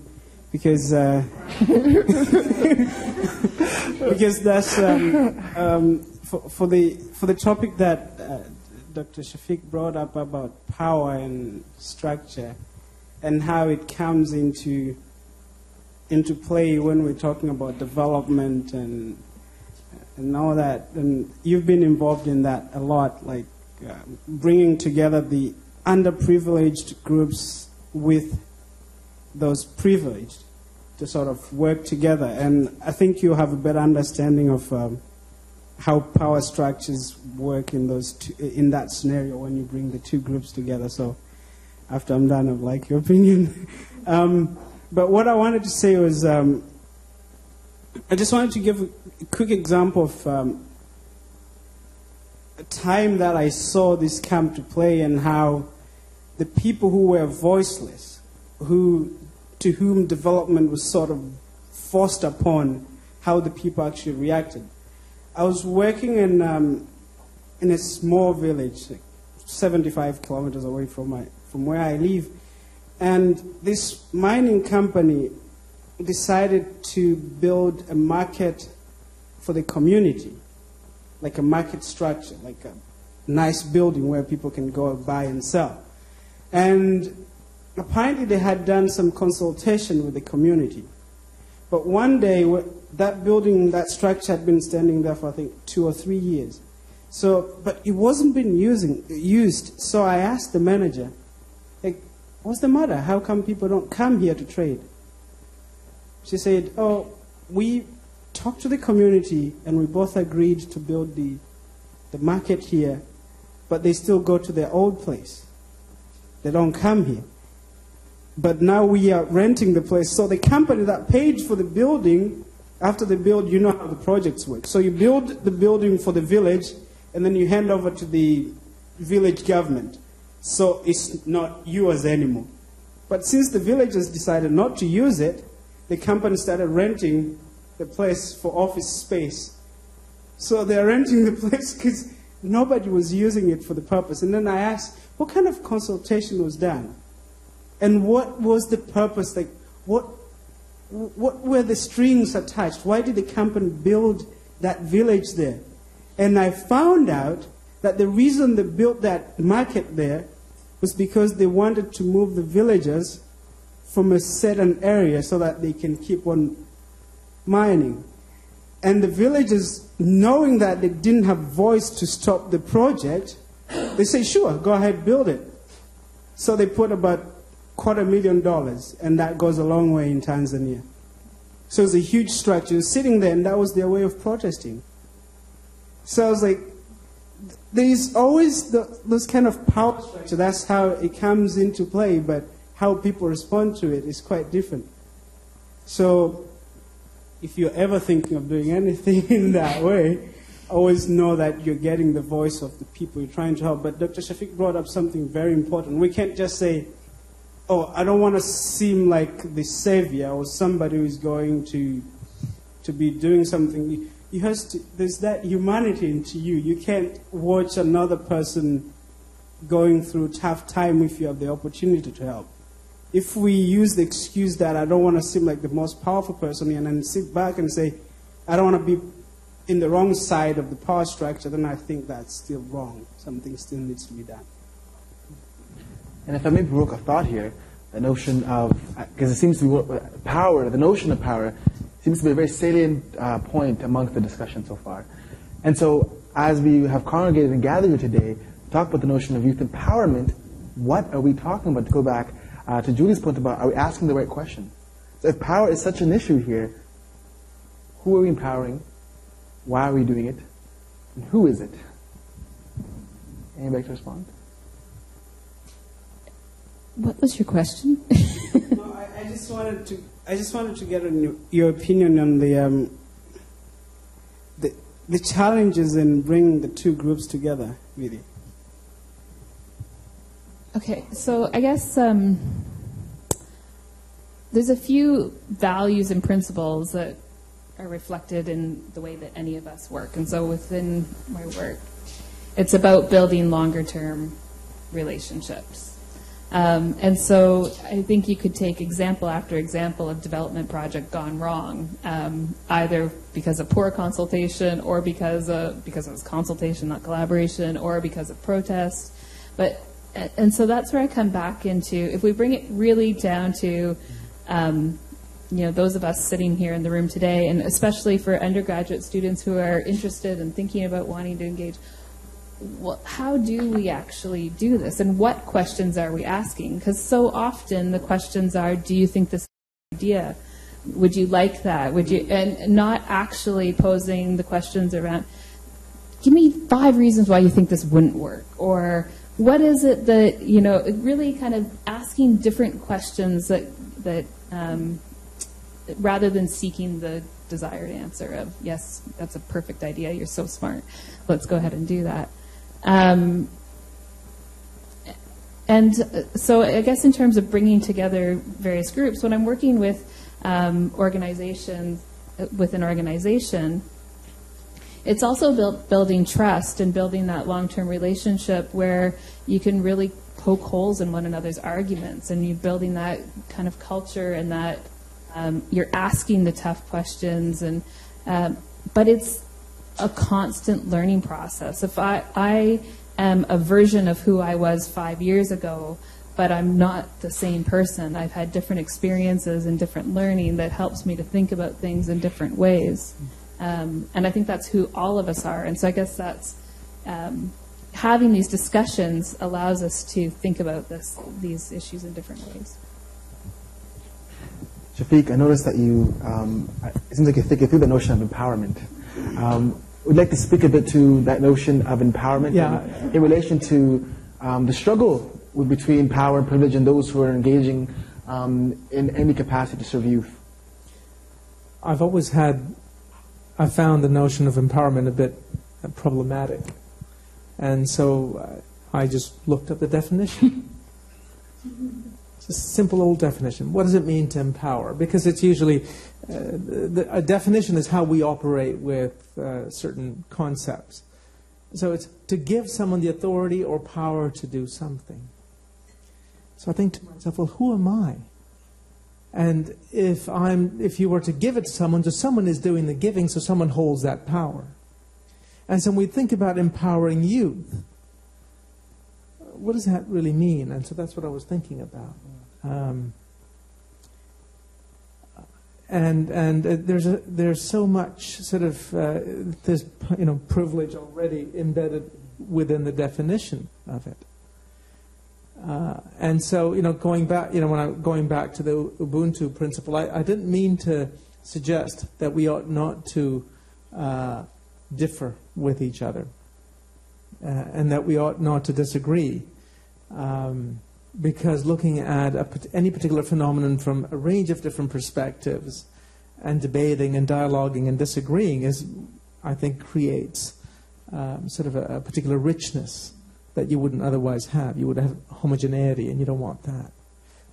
because because that's for the topic that Dr. Shafiq brought up about power and structure, and how it comes into play when we're talking about development and all that. And you've been involved in that a lot, like bringing together the underprivileged groups with those privileged to sort of work together. And I think you have a better understanding of how power structures work in that scenario when you bring the two groups together. So after I'm done, I'd like your opinion. But what I wanted to say was, I just wanted to give a quick example of a time that I saw this come to play, and how the people who were voiceless, to whom development was sort of forced upon, how the people actually reacted. I was working in a small village, like 75 kilometers away from where I live, and this mining company decided to build a market for the community, like a market structure, like a nice building where people can go buy and sell. And apparently they had done some consultation with the community. But one day, that building, that structure had been standing there for, I think, 2 or 3 years. So, but it wasn't being used. So I asked the manager, like, what's the matter? How come people don't come here to trade? She said, oh, we talked to the community and we both agreed to build the market here, but they still go to their old place. They don't come here. But now we are renting the place. So the company that paid for the building, after they build, you know how the projects work. So you build the building for the village, and then you hand over to the village government. So it's not yours anymore. But since the villagers decided not to use it, the company started renting the place for office space. So they're renting the place because nobody was using it for the purpose. And then I asked, what kind of consultation was done? And what was the purpose? Like, what were the strings attached? Why did the company build that village there? And I found out that the reason they built that market there was because they wanted to move the villagers from a certain area so that they can keep on mining. And the villagers, knowing that they didn't have voice to stop the project, they say, sure, go ahead, build it. So they put about $250,000, and that goes a long way in Tanzania. So it's a huge structure sitting there, and that was their way of protesting. So I was like, there's always those kind of power structure. That's how it comes into play, but how people respond to it is quite different. So if you're ever thinking of doing anything in that way, always know that you're getting the voice of the people you're trying to help. But Dr. Shafiq brought up something very important. We can't just say, oh, I don't want to seem like the savior or somebody who is going to be doing something. There's that humanity into you. You can't watch another person going through a tough time if you have the opportunity to help. If we use the excuse that I don't want to seem like the most powerful person and then sit back and say, I don't want to be in the wrong side of the power structure, then I think that's still wrong. Something still needs to be done. And if I may provoke a thought here, the notion of, because it seems to be power, the notion of power seems to be a very salient point amongst the discussion so far. And so as we have congregated and gathered here today to talk about the notion of youth empowerment, what are we talking about? To go back to Julie's point about, are we asking the right question? So if power is such an issue here, who are we empowering? Why are we doing it? And who is it? Anybody to respond? What was your question? No, I just wanted to get your opinion on the challenges in bringing the two groups together, really. Okay, so I guess there's a few values and principles that are reflected in the way that any of us work. And so within my work, it's about building longer-term relationships. And so I think you could take example after example of development project gone wrong, either because of poor consultation or because it was consultation, not collaboration, or because of protest. And so that's where I come back into, if we bring it really down to, those of us sitting here in the room today, and especially for undergraduate students who are interested and thinking about wanting to engage, how do we actually do this, and what questions are we asking? Because so often the questions are, do you think this is a good idea? Would you like that? Would you? And not actually posing the questions around, give me 5 reasons why you think this wouldn't work, or what is it that, really kind of asking different questions that rather than seeking the desired answer of, yes, that's a perfect idea, you're so smart, let's go ahead and do that. And so I guess in terms of bringing together various groups, when I'm working with organizations, with an organization, it's also building trust and building that long-term relationship where you can really poke holes in one another's arguments, and you're building that kind of culture, and that you're asking the tough questions, and but it's a constant learning process. If I am a version of who I was 5 years ago, but I'm not the same person. I've had different experiences and different learning that helps me to think about things in different ways. And I think that's who all of us are. And so I guess that's having these discussions allows us to think about these issues in different ways. Shafiq, I noticed that you, it seems like you're thinking through the notion of empowerment. We'd like to speak a bit to that notion of empowerment in relation to the struggle between power and privilege and those who are engaging in any capacity to serve youth. I've found the notion of empowerment a bit problematic. And so I just looked up the definition. It's a simple old definition. What does it mean to empower? Because it's usually, a definition is how we operate with certain concepts. So it's to give someone the authority or power to do something. So I think to myself, well, who am I? And if you were to give it to someone, so someone is doing the giving, so someone holds that power. And so when we think about empowering youth, what does that really mean? And so that's what I was thinking about. There's so much sort of there's privilege already embedded within the definition of it. And so going back when I'm going back to the Ubuntu principle, I didn't mean to suggest that we ought not to differ with each other, and that we ought not to disagree, because looking at any particular phenomenon from a range of different perspectives and debating and dialoguing and disagreeing I think creates sort of a particular richness that you wouldn't otherwise have. You would have homogeneity, and you don't want that.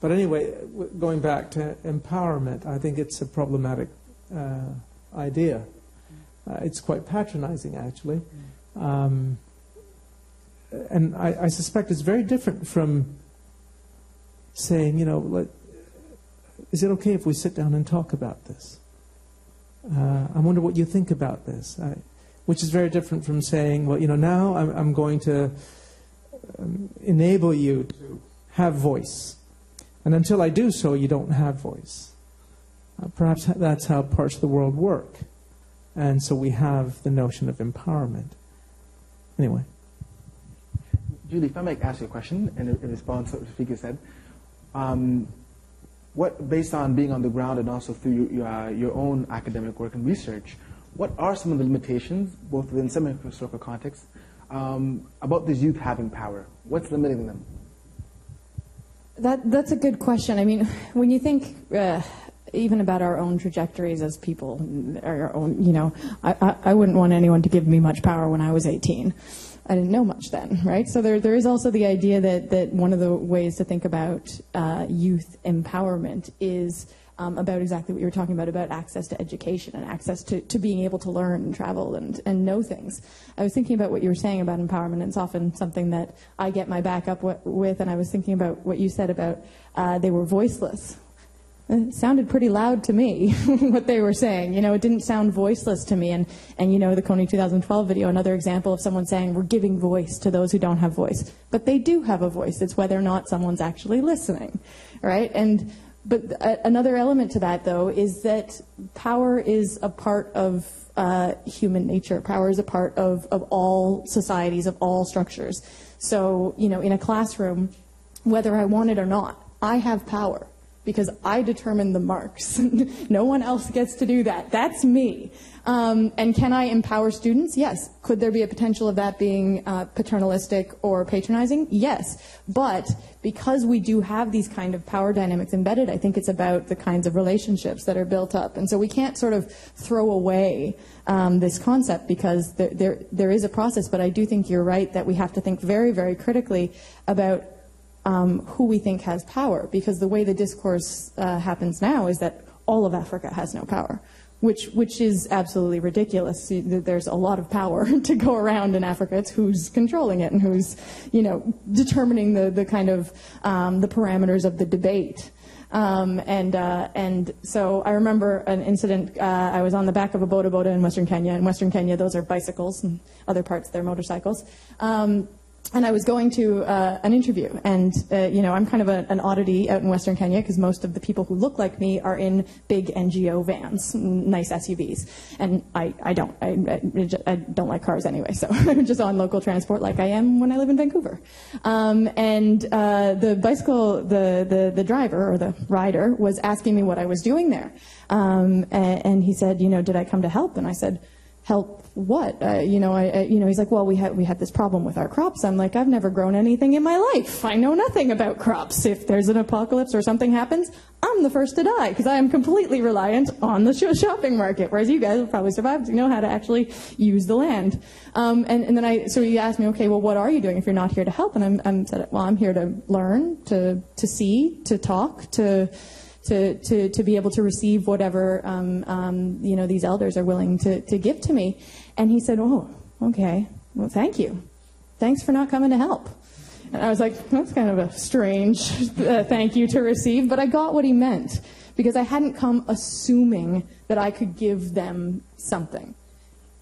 But anyway, going back to empowerment, I think it's a problematic idea. It's quite patronizing, actually. And I suspect it's very different from saying, is it okay if we sit down and talk about this? I wonder what you think about this. Which is very different from saying, well, now I'm going to enable you to have voice. And until I do so, you don't have voice. Perhaps that's how parts of the world work. And so we have the notion of empowerment. Anyway. Julie, if I might ask you a question in response to what Rafika said. Based on being on the ground and also through your own academic work and research, what are some of the limitations, both within semi-historical context, about these youth having power? What's limiting them? That's a good question. I mean, when you think even about our own trajectories as people, our own, I wouldn't want anyone to give me much power when I was 18. I didn't know much then, right? So there is also the idea that one of the ways to think about youth empowerment is about exactly what you were talking about access to education and access to being able to learn and travel and know things. I was thinking about what you were saying about empowerment, and it's often something that I get my back up with, and I was thinking about what you said about they were voiceless. It sounded pretty loud to me, what they were saying. It didn't sound voiceless to me. And the Kony 2012 video, another example of someone saying, we're giving voice to those who don't have voice. But they do have a voice. It's whether or not someone's actually listening, right? But another element to that, though, is that power is a part of human nature. Power is a part of all societies, of all structures. So, in a classroom, whether I want it or not, I have power. Because I determine the marks. No one else gets to do that. That's me. And can I empower students? Yes. Could there be a potential of that being paternalistic or patronizing? Yes. But because we do have these kind of power dynamics embedded, I think it's about the kinds of relationships that are built up. And so we can't sort of throw away this concept because there is a process. But I do think you're right that we have to think very, very critically about who we think has power, because the way the discourse happens now is that all of Africa has no power, which is absolutely ridiculous. There's a lot of power to go around in Africa. It's who's controlling it and who's, determining the kind of the parameters of the debate. And so I remember an incident. I was on the back of a boda in Western Kenya. In Western Kenya, those are bicycles, and other parts they're motorcycles. and I was going to an interview, and I'm kind of an oddity out in Western Kenya because most of the people who look like me are in big NGO vans, nice SUVs, and I don't like cars anyway, so I'm just on local transport like I am when I live in Vancouver. And the bicycle, the driver or the rider was asking me what I was doing there, and he said, did I come to help? And I said, help what? He's like, well, we had this problem with our crops. I'm like, I've never grown anything in my life. I know nothing about crops. If there's an apocalypse or something happens, I'm the first to die because I am completely reliant on the shopping market. Whereas you guys will probably survive. You know how to actually use the land. So he asked me, okay, well, what are you doing if you're not here to help? And I said, well, I'm here to learn, to see, to talk, to be able to receive whatever these elders are willing to give to me. And he said, oh, okay, well, thank you. Thanks for not coming to help. And I was like, that's kind of a strange thank you to receive, but I got what he meant because I hadn't come assuming that I could give them something.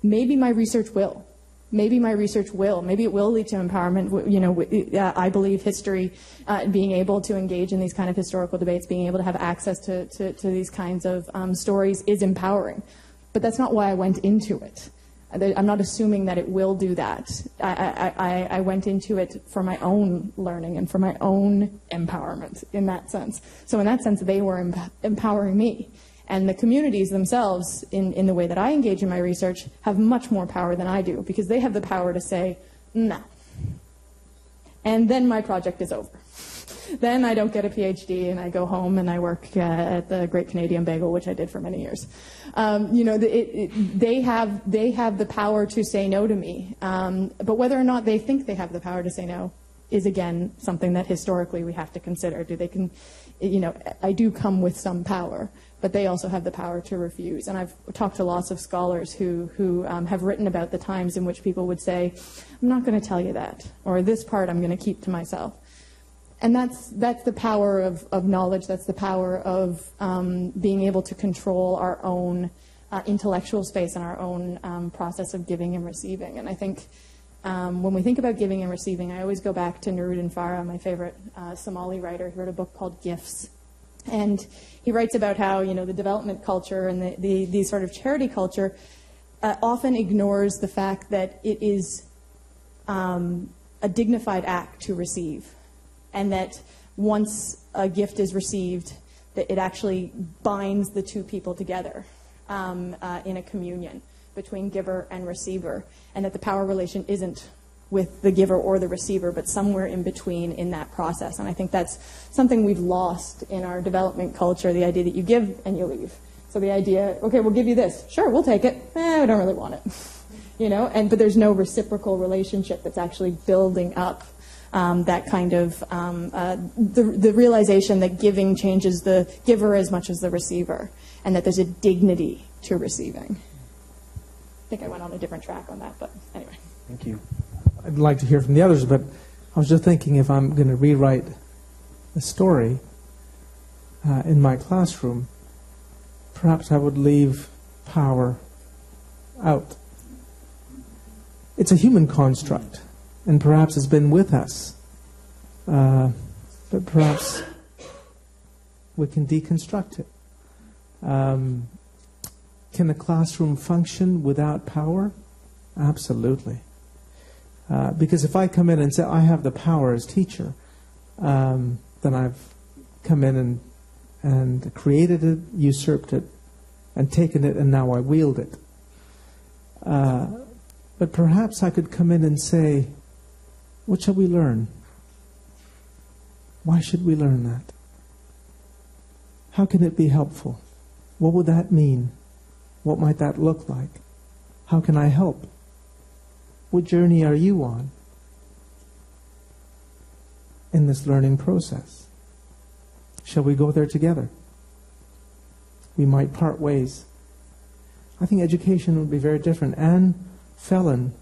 Maybe my research will. Maybe my research will. Maybe it will lead to empowerment. I believe history, being able to engage in these kind of historical debates, being able to have access to these kinds of stories is empowering. But that's not why I went into it. I'm not assuming that it will do that. I went into it for my own learning and for my own empowerment in that sense. So in that sense, they were empowering me. And the communities themselves, in the way that I engage in my research, have much more power than I do, because they have the power to say, no. And then my project is over. Then I don't get a PhD, and I go home and I work at the Great Canadian Bagel, which I did for many years. They have the power to say no to me. But whether or not they think they have the power to say no is, again, something that historically we have to consider. I do come with some power, but they also have the power to refuse. And I've talked to lots of scholars who have written about the times in which people would say, I'm not going to tell you that, or this part I'm going to keep to myself. And that's the power of knowledge. That's the power of being able to control our own intellectual space and our own process of giving and receiving. And I think when we think about giving and receiving, I always go back to Nuruddin Farah, my favorite Somali writer, who wrote a book called Gifts. And he writes about how, the development culture and the sort of charity culture often ignores the fact that it is a dignified act to receive. And that once a gift is received, that it actually binds the two people together in a communion between giver and receiver, and that the power relation isn't with the giver or the receiver, but somewhere in between in that process. And I think that's something we've lost in our development culture, the idea that you give and you leave. So the idea, okay, we'll give you this. Sure, we'll take it. We don't really want it. But there's no reciprocal relationship that's actually building up that kind of the realization that giving changes the giver as much as the receiver, and that there's a dignity to receiving. I think I went on a different track on that, but anyway. Thank you. I'd like to hear from the others, but I was just thinking, if I'm going to rewrite a story in my classroom, perhaps I would leave power out. It's a human construct. And perhaps it's been with us. But perhaps we can deconstruct it. Can a classroom function without power? Absolutely. Because if I come in and say, I have the power as teacher, then I've come in and created it, usurped it, and taken it, and now I wield it. But perhaps I could come in and say, what shall we learn? Why should we learn that? How can it be helpful? What would that mean? What might that look like? How can I help? What journey are you on in this learning process? Shall we go there together? We might part ways. I think education would be very different. Anne Fellon,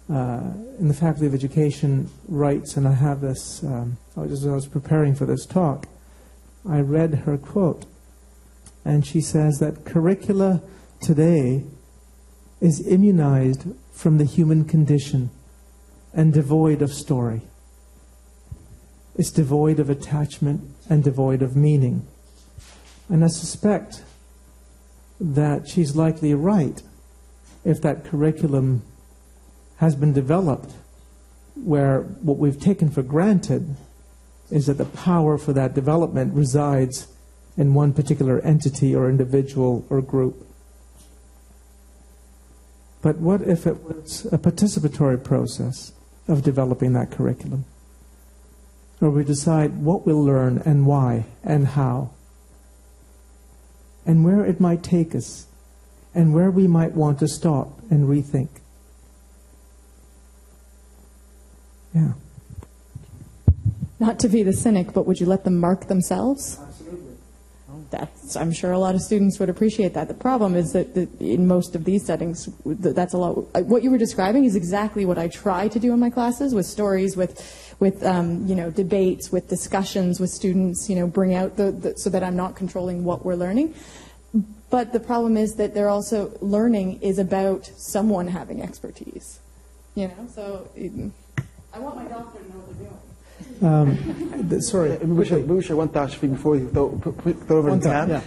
in the Faculty of Education, writes, and I have this, as I was preparing for this talk, I read her quote, and she says that curricula today is immunized from the human condition. and devoid of story. It's devoid of attachment and devoid of meaning. And I suspect that she's likely right if that curriculum has been developed where what we've taken for granted is that the power for that development resides in one particular entity or individual or group. But what if it was a participatory process of developing that curriculum? Where we decide what we'll learn and why and how, and where it might take us, and where we might want to stop and rethink. Yeah. Not to be the cynic, but would you let them mark themselves? Absolutely. I'm sure a lot of students would appreciate that. The problem is that in most of these settings, that's a lot. What you were describing is exactly what I try to do in my classes, with stories, with debates, with discussions with students. Bring out so that I'm not controlling what we're learning. But the problem is that they're also learning is about someone having expertise. So I want my doctor to know what they're doing. Sorry. Maybe we should one thought speak before you throw over the tab. Yeah.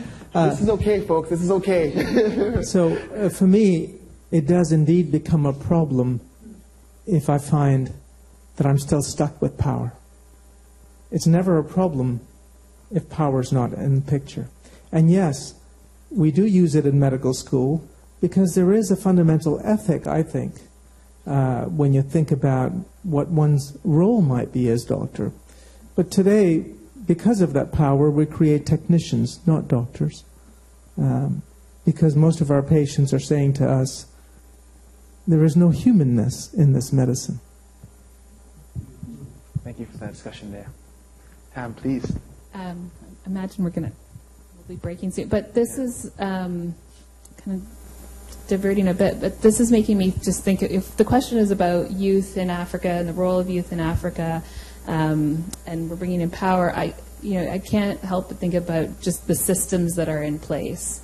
This is okay, folks. This is okay. So for me, it does indeed become a problem if I find that I'm still stuck with power. It's never a problem if power's not in the picture. And yes, we do use it in medical school because there is a fundamental ethic, I think, when you think about what one's role might be as doctor. But today, because of that power, we create technicians, not doctors. Because most of our patients are saying to us, there is no humanness in this medicine. Thank you for that discussion there. Tam, please. Imagine we'll be breaking soon. But this is kind of diverting a bit, but this is making me just think, if the question is about youth in Africa and the role of youth in Africa, and we're bringing in power, I can't help but think about just the systems that are in place.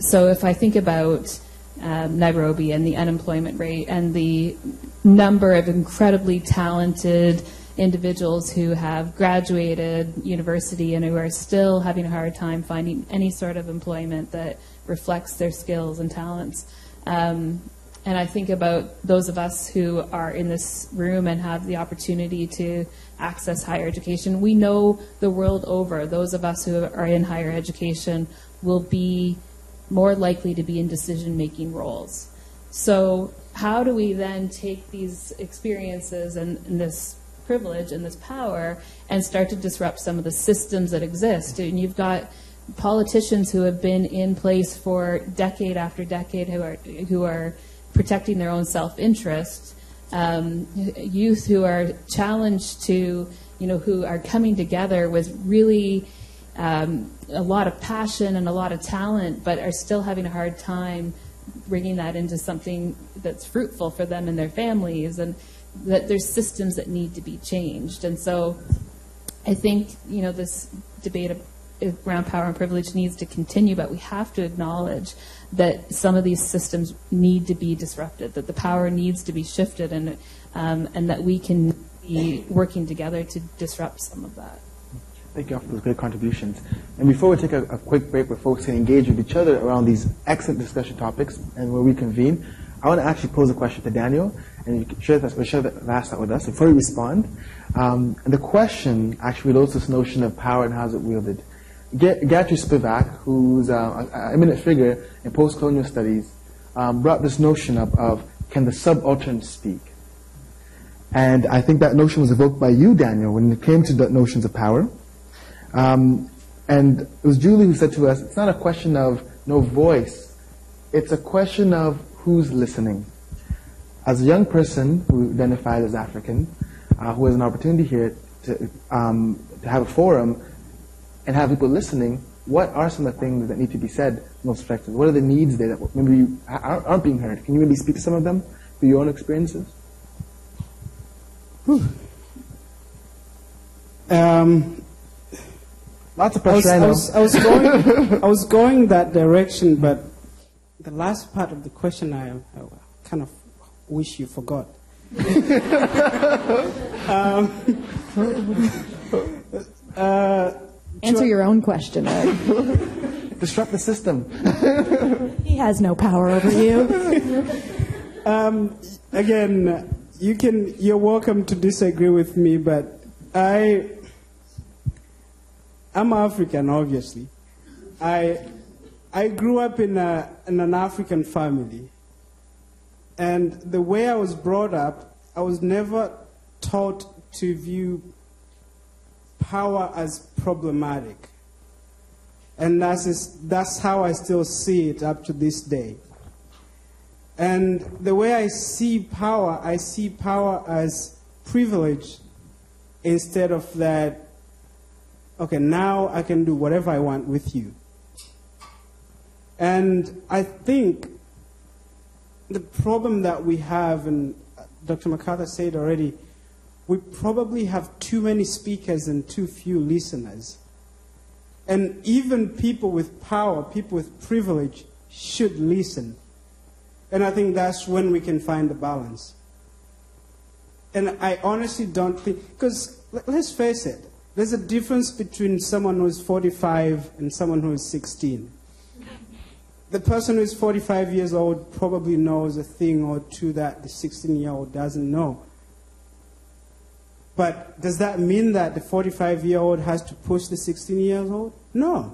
So if I think about Nairobi and the unemployment rate and the number of incredibly talented individuals who have graduated university and who are still having a hard time finding any sort of employment that reflects their skills and talents. And I think about those of us who are in this room and have the opportunity to access higher education. We know the world over, those of us who are in higher education will be more likely to be in decision-making roles. So how do we then take these experiences and this privilege and this power and start to disrupt some of the systems that exist? And you've got politicians who have been in place for decade after decade who are protecting their own self-interest, youth who are challenged to, who are coming together with really a lot of passion and a lot of talent, but are still having a hard time bringing that into something that's fruitful for them and their families, and that there's systems that need to be changed. And so I think, this debate around power and privilege needs to continue, but we have to acknowledge that some of these systems need to be disrupted, that the power needs to be shifted, and that we can be working together to disrupt some of that. Thank you all for those great contributions. And before we take a quick break where folks can engage with each other around these excellent discussion topics and where we convene, I want to actually pose a question to Daniel, and you can share that with us before we respond. And the question actually relates to this notion of power and how is it wielded. Gertrude Spivak, who's an eminent figure in post-colonial studies, brought this notion up of, can the subaltern speak? And I think that notion was evoked by you, Daniel, when it came to the notions of power. And it was Julie who said to us, it's not a question of no voice, it's a question of who's listening. As a young person who identifies as African, who has an opportunity here to have a forum and have people listening, what are some of the things that need to be said most effectively? What are the needs there that maybe aren't being heard? Can you maybe speak to some of them through your own experiences? Lots of pressure. I was going that direction, but the last part of the question I kind of wish you forgot. Answer your own question, Ed. Disrupt the system. He has no power over you. Again, you're welcome to disagree with me, but I'm African, obviously. I grew up in an African family, and the way I was brought up, I was never taught to view power as problematic. And that's how I still see it up to this day. And the way I see power as privilege instead of that, okay, now I can do whatever I want with you. And I think the problem that we have, and Dr. MacArthur said already, we probably have too many speakers and too few listeners. And even people with power, people with privilege, should listen. And I think that's when we can find the balance. And I honestly don't think, because let's face it, there's a difference between someone who is 45 and someone who is 16. The person who is 45 years old probably knows a thing or two that the 16-year-old doesn't know. But does that mean that the 45-year-old has to push the 16-year-old? No.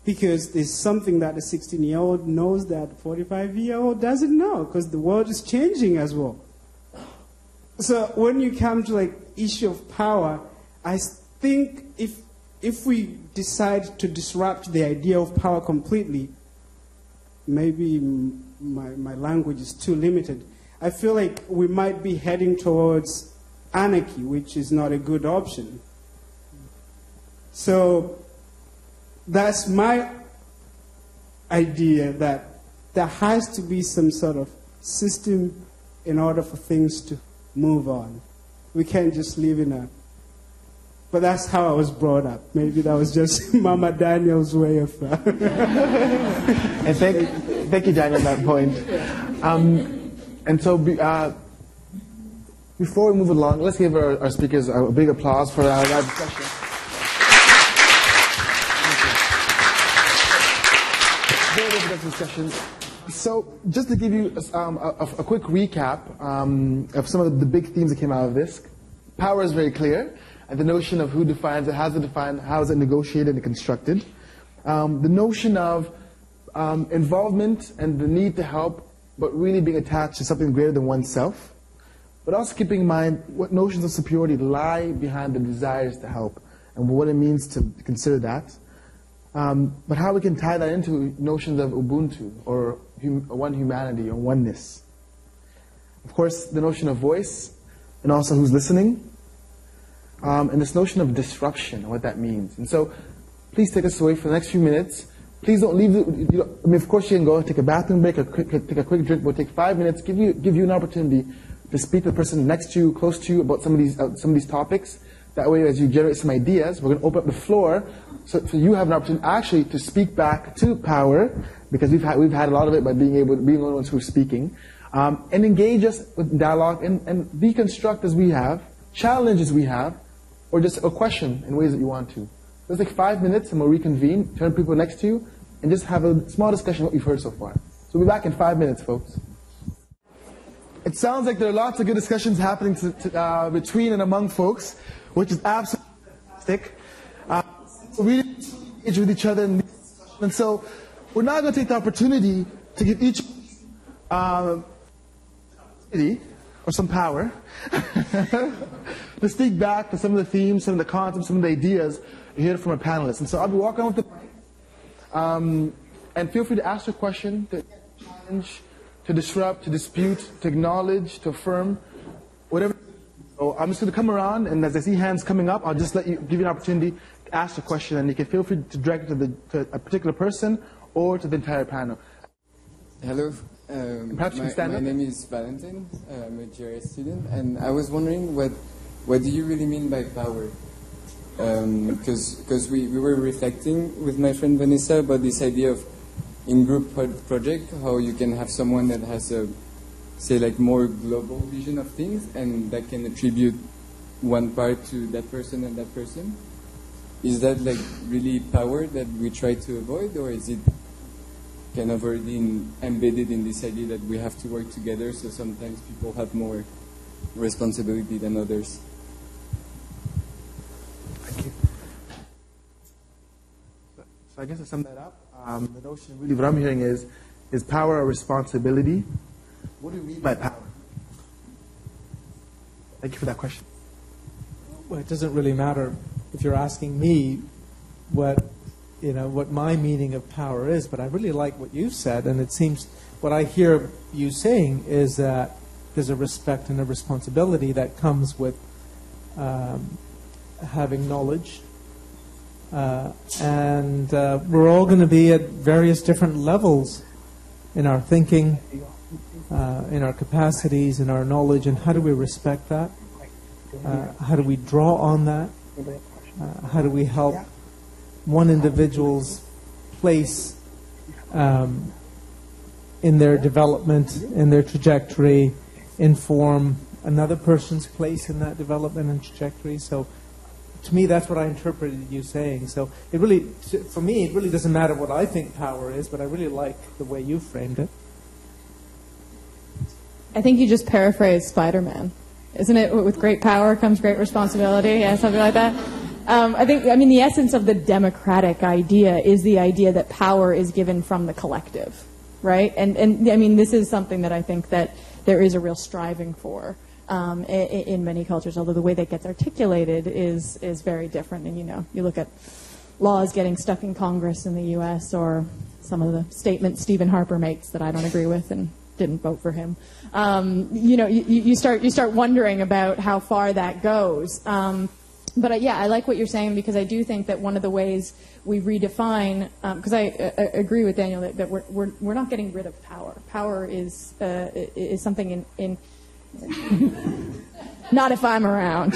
Because there's something that the 16-year-old knows that the 45-year-old doesn't know, because the world is changing as well. So when you come to like issue of power, I think if we decide to disrupt the idea of power completely, maybe my language is too limited, I feel like we might be heading towards anarchy, which is not a good option. So that's my idea, that there has to be some sort of system in order for things to move on. We can't just live in a... But that's how I was brought up. Maybe that was just Mama Daniel's way of... And thank you, Daniel, on that point. And so before we move along, let's give our speakers a big applause for that discussion. Discussion. So just to give you a quick recap of some of the big themes that came out of this, power is very clear, and the notion of who defines it, how is it negotiated and constructed. The notion of involvement and the need to help, but really being attached to something greater than oneself, but also keeping in mind what notions of superiority lie behind the desires to help and what it means to consider that. But how we can tie that into notions of Ubuntu, or one humanity, or oneness. Of course, the notion of voice, and also who's listening, and this notion of disruption, and what that means. And so, please take us away for the next few minutes. Please don't leave. Of course, you can go and take a bathroom break, or take a quick drink. We'll take 5 minutes. Give you an opportunity to speak to the person next to you, close to you, about some of these topics. That way, as you generate some ideas, we're going to open up the floor, so you have an opportunity actually to speak back to power, because we've had a lot of it by being the ones who are speaking, and engage us with dialogue and deconstruct as we have, challenge as we have, or just a question in ways that you want to. So it's like 5 minutes, and we'll reconvene, turn people next to you, and just have a small discussion of what we've heard so far. So we'll be back in 5 minutes, folks. It sounds like there are lots of good discussions happening between and among folks, which is absolutely fantastic. So we engage with each other, and so we're now going to take the opportunity to give each or some power to speak back to some of the themes, some of the concepts, some of the ideas you hear from our panelists. And so I'll be walking on with the and feel free to ask your question, to challenge, to disrupt, to dispute, to acknowledge, to affirm, whatever. So I'm just going to come around, and as I see hands coming up, I'll just give you an opportunity to ask a question, and you can feel free to direct it to a particular person or to the entire panel. Hello. Perhaps you can stand up. My name is Valentin. I'm a GRS student, and I was wondering what do you really mean by power? Because we were reflecting with my friend Vanessa about this idea of in-group project, how you can have someone that has a say, like more global vision of things, and that can attribute one part to that person and that person? Is that like really power that we try to avoid, or is it kind of already embedded in this idea that we have to work together, so sometimes people have more responsibility than others? Thank you. So I guess to sum that up, the notion really what I'm hearing is power a responsibility? What do you mean by power? Thank you for that question. Well, it doesn't really matter if you're asking me what my meaning of power is, but I really like what you said, and it seems what I hear you saying is that there's a respect and a responsibility that comes with having knowledge, and we're all going to be at various different levels in our thinking, in our capacities, in our knowledge, and how do we respect that? How do we draw on that? How do we help one individual's place in their development, in their trajectory, inform another person's place in that development and trajectory? So to me, that's what I interpreted you saying. So it really, for me, it really doesn't matter what I think power is, but I really like the way you framed it. I think you just paraphrased Spider-Man. Isn't it, with great power comes great responsibility? Yeah, something like that. The essence of the democratic idea is the idea that power is given from the collective, right? And this is something that I think that there is a real striving for in many cultures, although the way that gets articulated is very different. And, you look at laws getting stuck in Congress in the U.S. or some of the statements Stephen Harper makes that I don't agree with and didn't vote for him. You start wondering about how far that goes. But I like what you're saying, because I do think that one of the ways we redefine, because I agree with Daniel that we're not getting rid of power. Power is something in not if I'm around.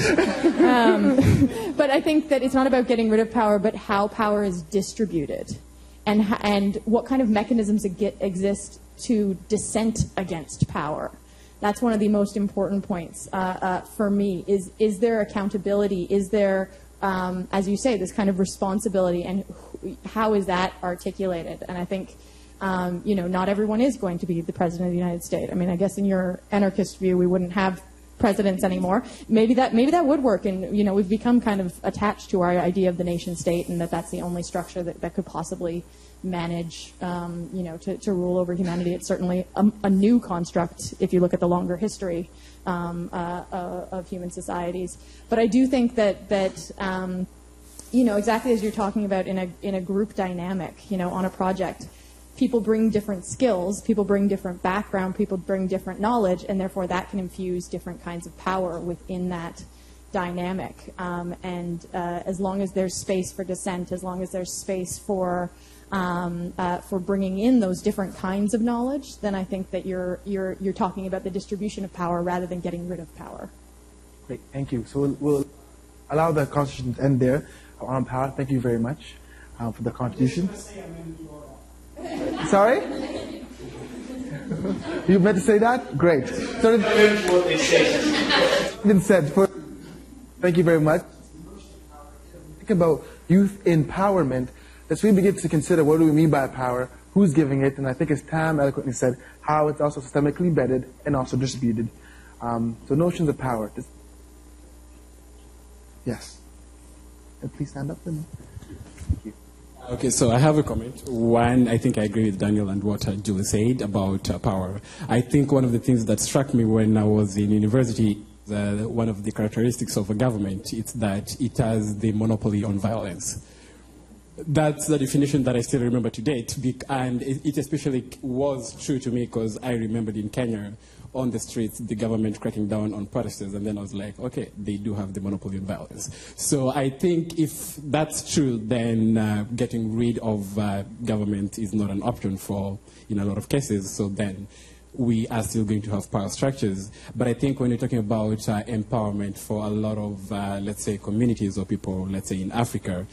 But I think that it's not about getting rid of power, but how power is distributed, and what kind of mechanisms exist to dissent against power. That's one of the most important points for me. Is there accountability? Is there, as you say, this kind of responsibility, and how is that articulated? And I think, not everyone is going to be the president of the United States. I mean, I guess in your anarchist view, we wouldn't have presidents anymore. Maybe that would work, and we've become kind of attached to our idea of the nation state, and that's the only structure that could possibly manage, to rule over humanity. It's certainly a new construct if you look at the longer history of human societies. But I do think that exactly as you're talking about in a group dynamic, on a project, people bring different skills, people bring different background, people bring different knowledge, and therefore that can infuse different kinds of power within that dynamic. And as long as there's space for dissent, as long as there's space for bringing in those different kinds of knowledge, then I think that you're talking about the distribution of power rather than getting rid of power. Great, thank you. So we'll allow the conversation to end there on power. Thank you very much for the contribution. Sorry? You meant to say that? Great. So been said. Thank you very much. Think about youth empowerment. As we begin to consider what do we mean by power, who's giving it, and I think as Tam eloquently said, how it's also systemically embedded and also distributed. So notions of power. Yes. And please stand up then. Thank you. Okay, so I have a comment. One, I think I agree with Daniel and what Julie said about power. I think one of the things that struck me when I was in university, one of the characteristics of a government is that it has the monopoly on violence. That's the definition that I still remember to date, and it especially was true to me because I remembered in Kenya, on the streets, the government cracking down on protesters, and then I was like, okay, they do have the monopoly on violence. So I think if that's true, then getting rid of government is not an option in a lot of cases, so then we are still going to have power structures. But I think when you're talking about empowerment for a lot of, let's say, communities or people, let's say in Africa,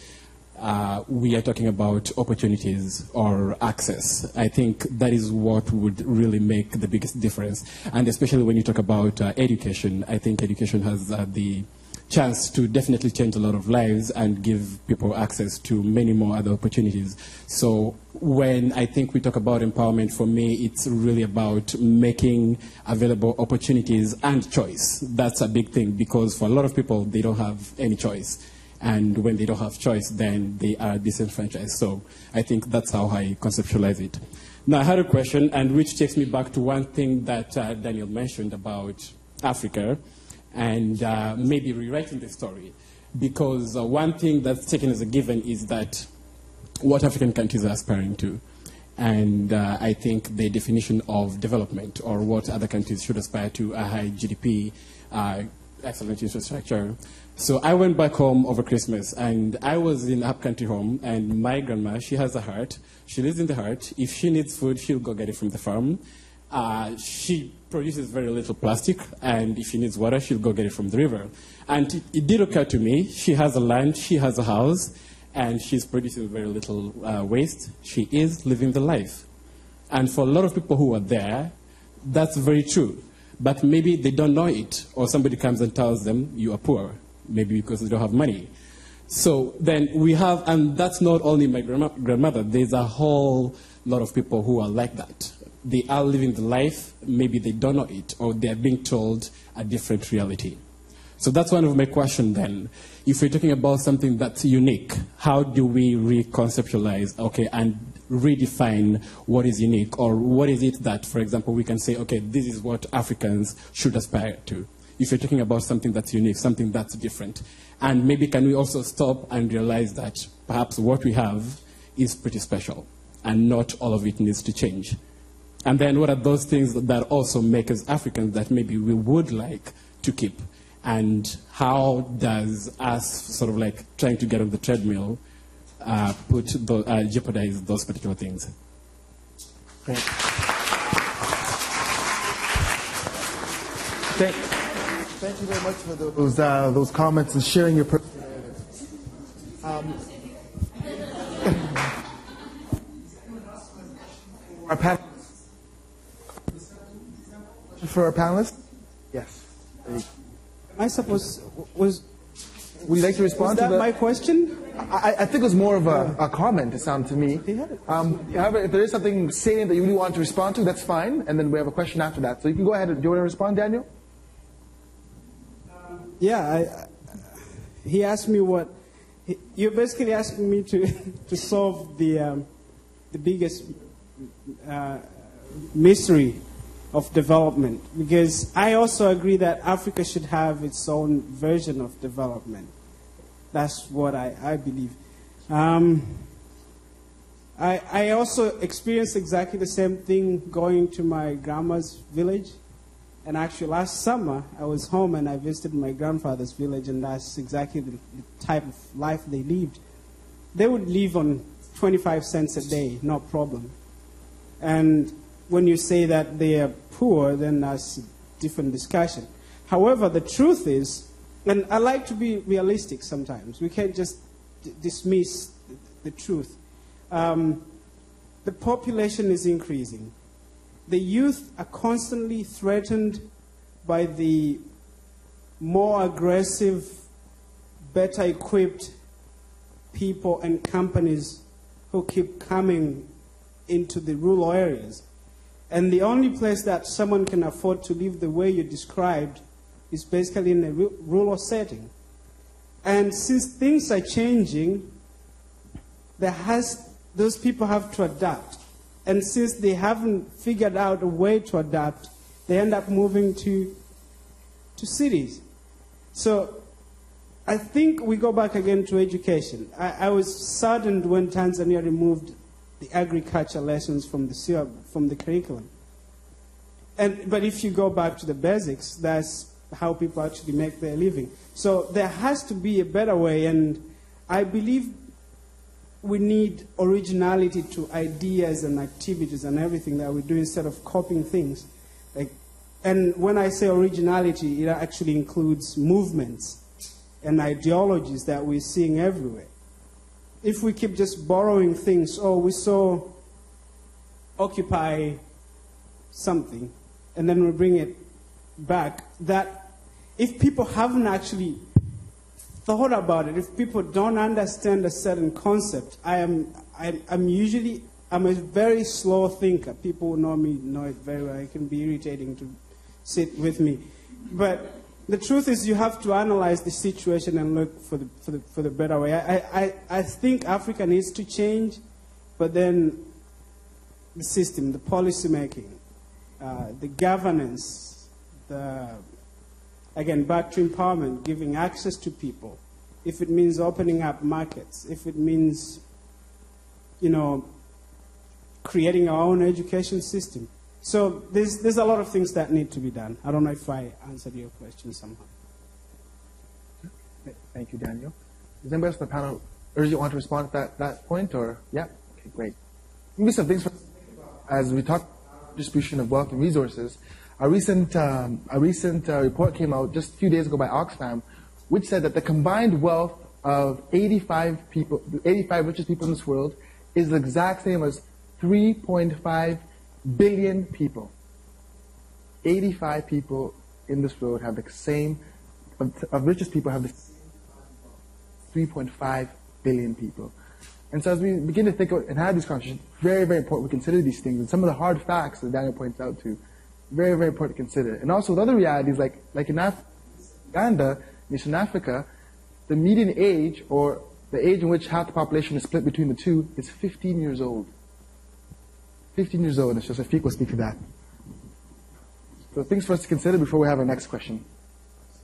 we are talking about opportunities or access. I think that is what would really make the biggest difference. And especially when you talk about education, I think education has the chance to definitely change a lot of lives and give people access to many more other opportunities. So when I think we talk about empowerment, for me, it's really about making available opportunities and choice. That's a big thing, because for a lot of people, they don't have any choice. And when they don't have choice, then they are disenfranchised. So I think that's how I conceptualize it. Now, I had a question, and which takes me back to one thing that Daniel mentioned about Africa, and maybe rewriting the story. Because one thing that's taken as a given is that what African countries are aspiring to. And I think the definition of development, or what other countries should aspire to, a high GDP, excellent infrastructure. So I went back home over Christmas, and I was in a country home, and my grandma, she has a heart. She lives in the heart. If she needs food, she'll go get it from the farm. She produces very little plastic, and if she needs water, she'll go get it from the river. And it did occur to me, she has a land, she has a house, and she's producing very little waste. She is living the life. And for a lot of people who are there, that's very true. But maybe they don't know it, or somebody comes and tells them, you are poor, maybe because they don't have money. So then we have, and that's not only my grandmother, there's a whole lot of people who are like that. They are living the life, maybe they don't know it, or they are being told a different reality. So that's one of my questions then. If we're talking about something that's unique, how do we reconceptualize, okay, and redefine what is unique, or what is it that, for example, we can say, okay, this is what Africans should aspire to. If you're talking about something that's unique, something that's different. And maybe can we also stop and realize that perhaps what we have is pretty special, and not all of it needs to change. And then what are those things that also make us Africans that maybe we would like to keep? And how does us sort of like trying to get on the treadmill jeopardize those particular things? Great. Thank you very much for those comments and sharing your perspectives. Our panel. For our panelists? Yes. I suppose, would you like to respond to that? Was that my question? I think it was more of a comment, it sounded to me. However, if there is something salient that you really want to respond to, that's fine. And then we have a question after that. So you can go ahead. Do you want to respond, Daniel? Yeah, he asked me what... You're basically asking me to solve the biggest mystery of development, because I also agree that Africa should have its own version of development. That's what I believe. I also experienced exactly the same thing going to my grandma's village. And actually last summer, I was home and I visited my grandfather's village, and that's exactly the type of life they lived. They would live on 25 cents a day, no problem. And when you say that they are poor, then that's a different discussion. However, the truth is, and I like to be realistic sometimes, we can't just dismiss the truth. The population is increasing. The youth are constantly threatened by the more aggressive, better equipped people and companies who keep coming into the rural areas. And the only place that someone can afford to live the way you described is basically in a rural setting. And since things are changing, those people have to adapt. And since they haven't figured out a way to adapt, they end up moving to cities. So I think we go back again to education. I was saddened when Tanzania removed the agriculture lessons from the curriculum. But if you go back to the basics, that's how people actually make their living. So there has to be a better way, and I believe we need originality to ideas and activities and everything that we do instead of copying things. And when I say originality, it actually includes movements and ideologies that we're seeing everywhere. if we keep just borrowing things, we saw Occupy something, and then we bring it back, that if people haven't actually thought about it, if people don't understand a certain concept, I'm a very slow thinker. People who know me know it very well. It can be irritating to sit with me. But the truth is you have to analyze the situation and look for the better way. I think Africa needs to change, but then the system, the policy making, the governance, again, back to empowerment, giving access to people. If it means opening up markets, if it means, creating our own education system. So there's a lot of things that need to be done. I don't know if I answered your question somehow. Thank you, Daniel. Does anybody else on the panel urgently want to respond to that point? Or yeah? Okay, great. Maybe some things as we talk about distribution of wealth and resources. A recent report came out just a few days ago by Oxfam, which said that the combined wealth of 85 richest people in this world is the exact same as 3.5 billion people. 85 people in this world have the same, of richest people have the same 3.5 billion people. And so as we begin to think about and have these conversations, very, very important we consider these things. And some of the hard facts that Daniel points out to, very, very important to consider. And also with other realities, like in Uganda, in Eastern Africa, the median age, or the age in which half the population is split between the two, is 15 years old. 15 years old, and it's just Afik will speak to that. So things for us to consider before we have our next question.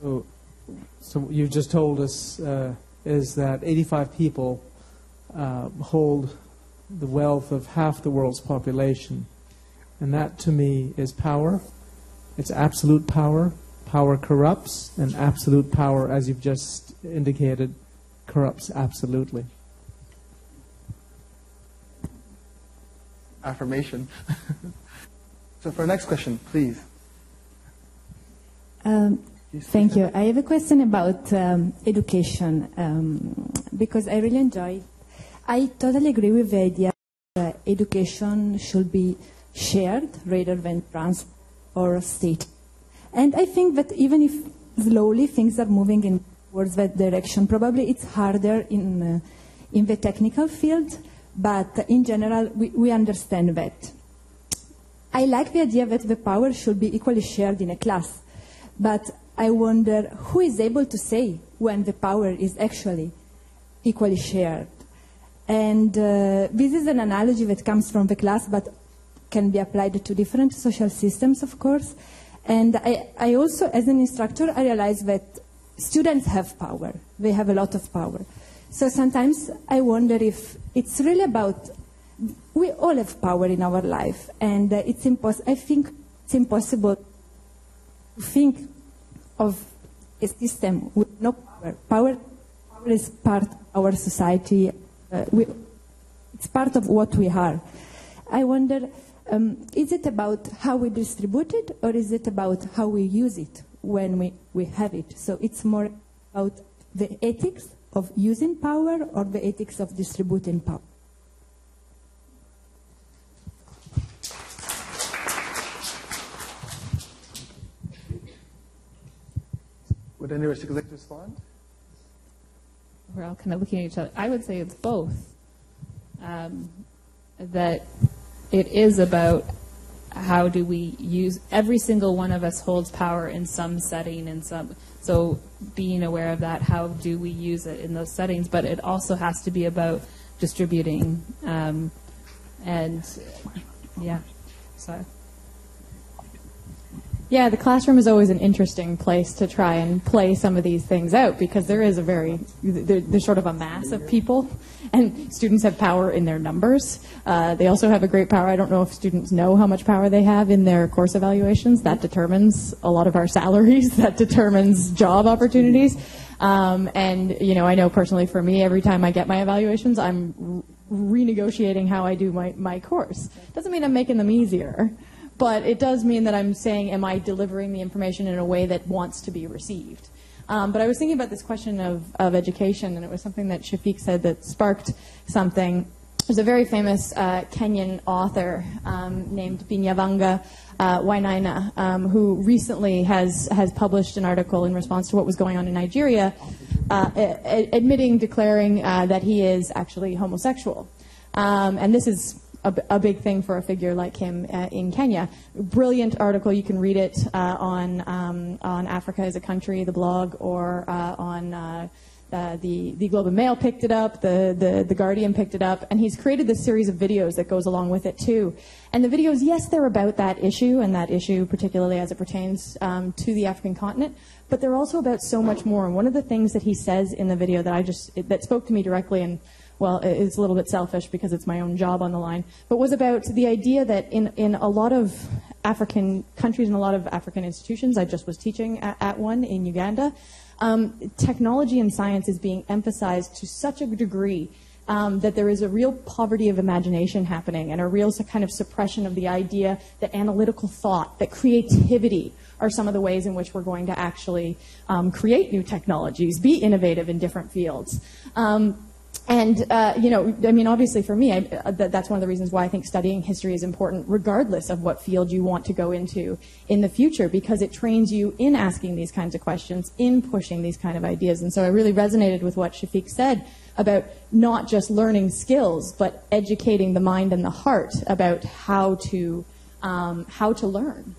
So you just told us is that 85 people hold the wealth of half the world's population. And that, to me, is power. It's absolute power. Power corrupts, and absolute power, as you've just indicated, corrupts absolutely. Affirmation. So for our next question, please. Thank you. I have a question about education, because I really enjoy. I totally agree with the idea that education should be shared rather than transferred or state. And I think that even if slowly things are moving towards that direction, probably it's harder in the technical field, but in general we understand that. I like the idea that the power should be equally shared in a class, but I wonder who is able to say when the power is actually equally shared. And this is an analogy that comes from the class, but can be applied to different social systems, of course. And I also, as an instructor, I realize that students have power. They have a lot of power. So sometimes I wonder if it's really about, we all have power in our life, and I think it's impossible to think of a system with no power. Power is part of our society. It's part of what we are. I wonder, is it about how we distribute it, or is it about how we use it when we have it? So it's more about the ethics of using power or the ethics of distributing power. Would any of us like to respond? We're all kind of looking at each other. I would say it's both. That it is about how do we use, every single one of us holds power in some setting, so being aware of that, how do we use it in those settings, but it also has to be about distributing, and yeah, so. Yeah, the classroom is always an interesting place to try and play some of these things out, because there is there's sort of a mass of people, and students have power in their numbers. They also have a great power. I don't know if students know how much power they have in their course evaluations. That determines a lot of our salaries. That determines job opportunities. And, I know personally for me, every time I get my evaluations, I'm renegotiating how I do my course. Doesn't mean I'm making them easier. But it does mean that I'm saying, am I delivering the information in a way that wants to be received? But I was thinking about this question of education, and it was something that Shafiq said that sparked something. There's a very famous Kenyan author named Binyavanga Wainaina, who recently has published an article in response to what was going on in Nigeria, declaring that he is actually homosexual. And this is a big thing for a figure like him in Kenya. Brilliant article. You can read it on Africa as a Country, the blog, or on the Globe and Mail picked it up, the Guardian picked it up, and he's created this series of videos that goes along with it too. And the videos, yes, they're about that issue, and that issue particularly as it pertains to the African continent, but they're also about so much more. And one of the things that he says in the video that spoke to me directly, and well, it's a little bit selfish because it's my own job on the line, but was about the idea that in a lot of African countries and a lot of African institutions, I just was teaching at one in Uganda, technology and science is being emphasized to such a degree that there is a real poverty of imagination happening, and a real kind of suppression of the idea that analytical thought, that creativity are some of the ways in which we're going to actually create new technologies, be innovative in different fields. Obviously for me, that's one of the reasons why I think studying history is important, regardless of what field you want to go into in the future, because it trains you in asking these kinds of questions, in pushing these kind of ideas. And so I really resonated with what Shafiq said about not just learning skills, but educating the mind and the heart about how to learn.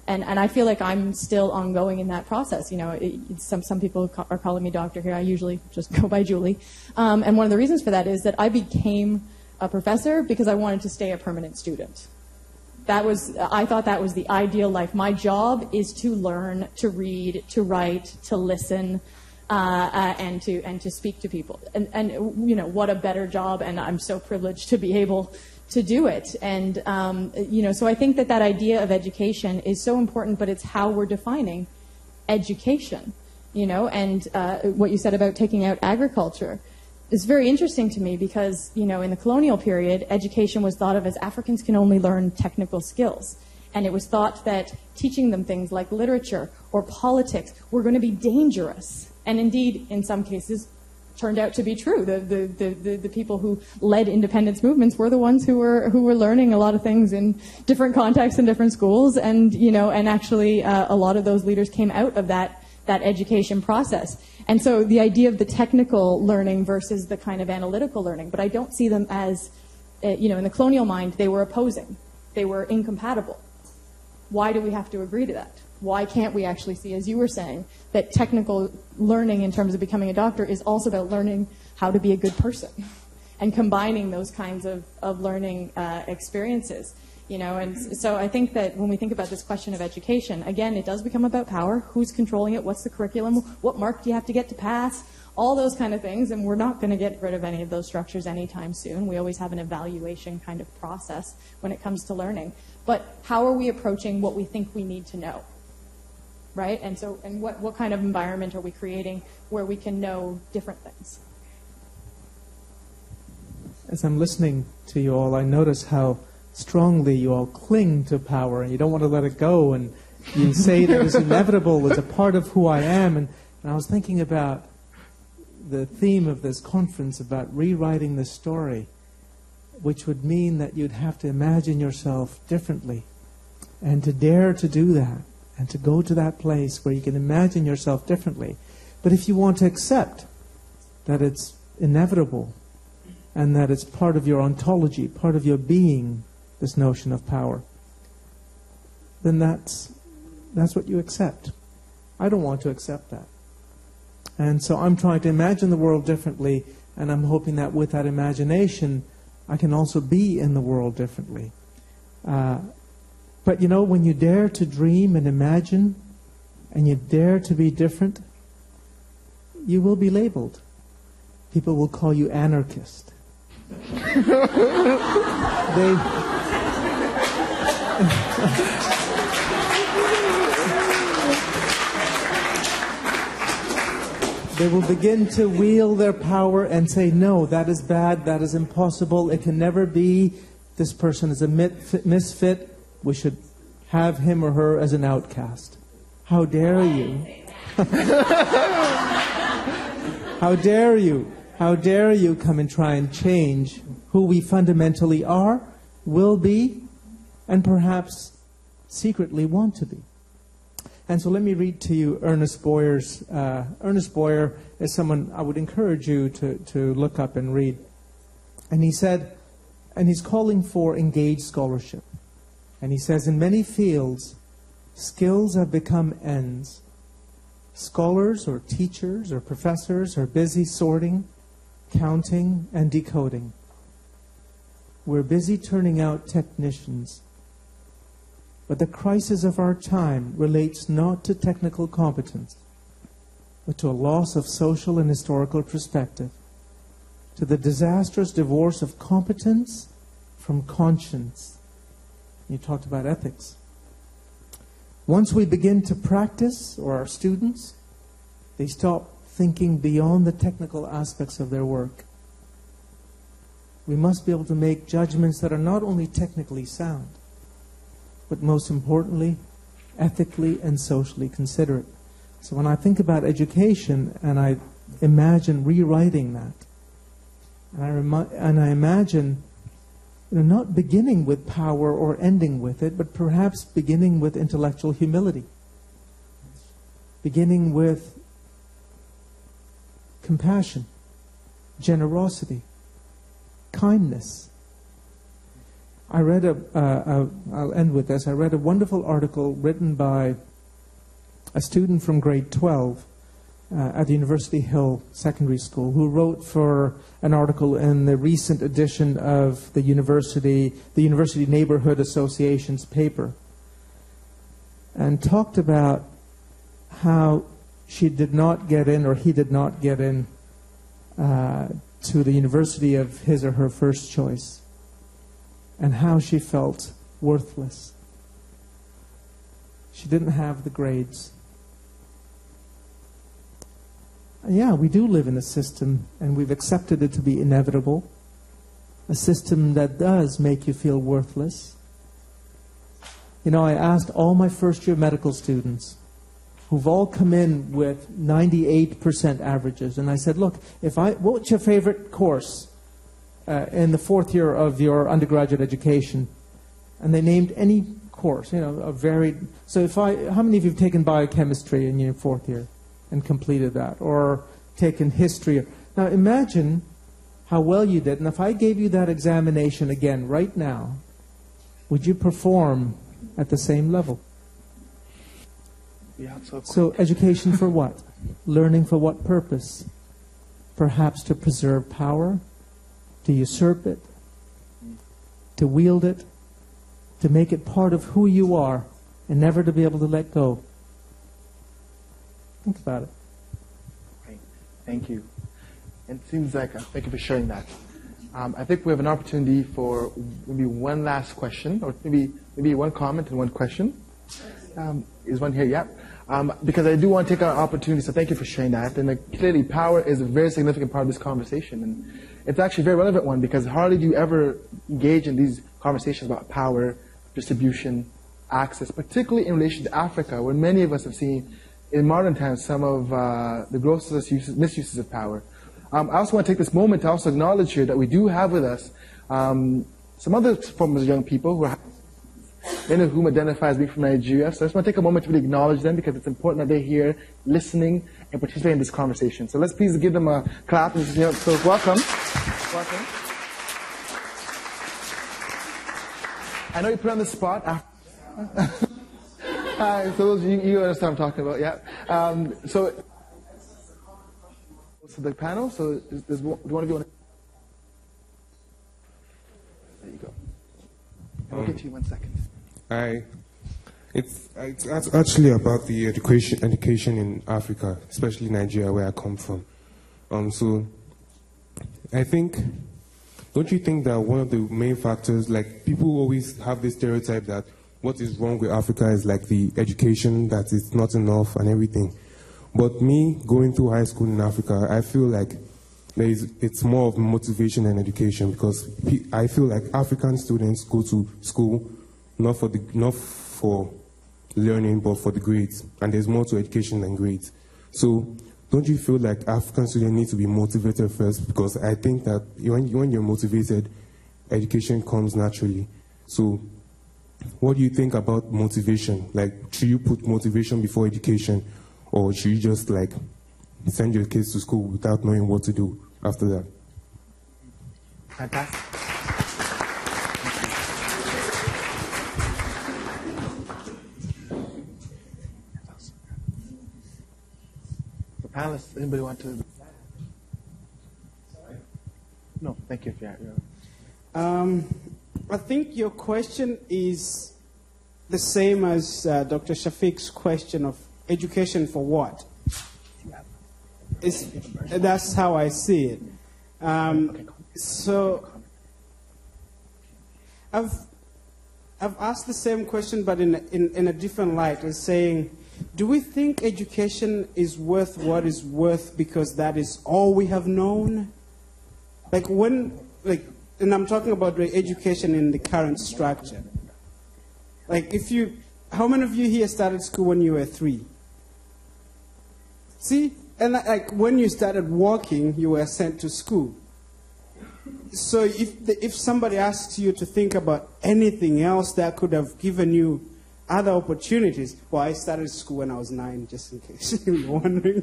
And I feel like I'm still ongoing in that process. You know, some people are calling me doctor here. I usually just go by Julie. And one of the reasons for that is that I became a professor because I wanted to stay a permanent student. I thought that was the ideal life. My job is to learn, to read, to write, to listen, and to speak to people. And you know, what a better job, and I'm so privileged to be able to do it. And so I think that idea of education is so important, but it's how we're defining education, and what you said about taking out agriculture is very interesting to me, because in the colonial period, education was thought of as Africans can only learn technical skills, and it was thought that teaching them things like literature or politics were going to be dangerous, and indeed in some cases turned out to be true. The people who led independence movements were the ones who were learning a lot of things in different contexts and different schools, and actually a lot of those leaders came out of that education process. And so the idea of the technical learning versus the kind of analytical learning, but I don't see them as in the colonial mind they were opposing, they were incompatible. Why do we have to agree to that? Why can't we actually see, as you were saying, that technical learning in terms of becoming a doctor is also about learning how to be a good person and combining those kinds of learning experiences, And so I think that when we think about this question of education, again, it does become about power. Who's controlling it? What's the curriculum? What mark do you have to get to pass? All those kind of things, and we're not going to get rid of any of those structures anytime soon. We always have an evaluation kind of process when it comes to learning. But how are we approaching what we think we need to know? Right? And what kind of environment are we creating where we can know different things? As I'm listening to you all, I notice how strongly you all cling to power, and you don't want to let it go, and you say that it's inevitable, it's a part of who I am. And I was thinking about the theme of this conference, about rewriting the story, which would mean that you'd have to imagine yourself differently, and to dare to do that, and to go to that place where you can imagine yourself differently. But if you want to accept that it's inevitable and that it's part of your ontology, part of your being, this notion of power, then that's what you accept. I don't want to accept that. And so I'm trying to imagine the world differently, and I'm hoping that with that imagination, I can also be in the world differently. But when you dare to dream and imagine, and you dare to be different, you will be labeled. People will call you anarchist. They will begin to wield their power and say, no, that is bad, that is impossible, it can never be. This person is a misfit. We should have him or her as an outcast. How dare you? How dare you? How dare you come and try and change who we fundamentally are, will be, and perhaps secretly want to be. And so let me read to you Ernest Boyer's. Ernest Boyer is someone I would encourage you to look up and read. And he said, and he's calling for engaged scholarship. And he says, in many fields, skills have become ends. Scholars or teachers or professors are busy sorting, counting, and decoding. We're busy turning out technicians. But the crisis of our time relates not to technical competence, but to a loss of social and historical perspective, to the disastrous divorce of competence from conscience. You talked about ethics. Once we begin to practice, or our students, they stop thinking beyond the technical aspects of their work. We must be able to make judgments that are not only technically sound, but most importantly, ethically and socially considerate. So when I think about education and I imagine rewriting that, and I imagine not beginning with power or ending with it, but perhaps beginning with intellectual humility, beginning with compassion, generosity, kindness. I read I'll end with this. I read a wonderful article written by a student from grade 12 at the University Hill Secondary School who wrote for an article in the recent edition of the University Neighborhood Association's paper, and talked about how she did not get in, or he did not get in, to the university of his or her first choice, and how she felt worthless. She didn't have the grades. And yeah, we do live in a system, and we've accepted it to be inevitable, a system that does make you feel worthless. You know, I asked all my first-year medical students, who've all come in with 98% averages, and I said, look, what's your favorite course in the fourth year of your undergraduate education? And they named any course, a varied. So how many of you have taken biochemistry in your fourth year and completed that, or taken history? Now imagine how well you did, and if I gave you that examination again right now, would you perform at the same level? Yeah, so education for what? Learning for what purpose? Perhaps to preserve power, to usurp it, to wield it, to make it part of who you are, and never to be able to let go. Think about it. Great. Thank you. And it seems like, thank you for sharing that. I think we have an opportunity for maybe one last question, or maybe one comment and one question. Is one here? Yeah. Because I do want to take an opportunity, so thank you for sharing that. And clearly, power is a very significant part of this conversation. And it's actually a very relevant one, because hardly do you ever engage in these conversations about power, distribution, access, particularly in relation to Africa, where many of us have seen in modern times some of the grossest misuses of power. I also want to take this moment to also acknowledge here that we do have with us some other forms of young people who are, many of whom identify as being from Nigeria. So I just want to take a moment to really acknowledge them, because it's important that they're here listening and participating in this conversation. So let's please give them a clap. So welcome. Welcome. I know you put on the spot. Hi, so those, you understand what I'm talking about, yeah. So the panel, so does one of you want to? There you go. I'll get to you 1 second. It's actually about the education in Africa, especially Nigeria, where I come from. So I think, don't you think that one of the main factors, like people always have this stereotype that what is wrong with Africa is like the education, that it's not enough and everything. But me going through high school in Africa, I feel like it's more of motivation and education, because I feel like African students go to school not for learning, but for the grades. And there's more to education than grades. So don't you feel like African students need to be motivated first? Because I think that when you're motivated, education comes naturally. So what do you think about motivation? Like, should you put motivation before education, or should you just like send your kids to school without knowing what to do after that? Fantastic. The panelists, anybody want to? No, thank you. I think your question is the same as Dr. Shafiq's question of education for what? That's how I see it. So I've asked the same question, but in a different light, as saying, do we think education is worth what is worth because that is all we have known? And I'm talking about the education in the current structure. How many of you here started school when you were 3? See? And when you started walking, you were sent to school. So if somebody asks you to think about anything else that could have given you other opportunities, well, I started school when I was 9, just in case you're wondering.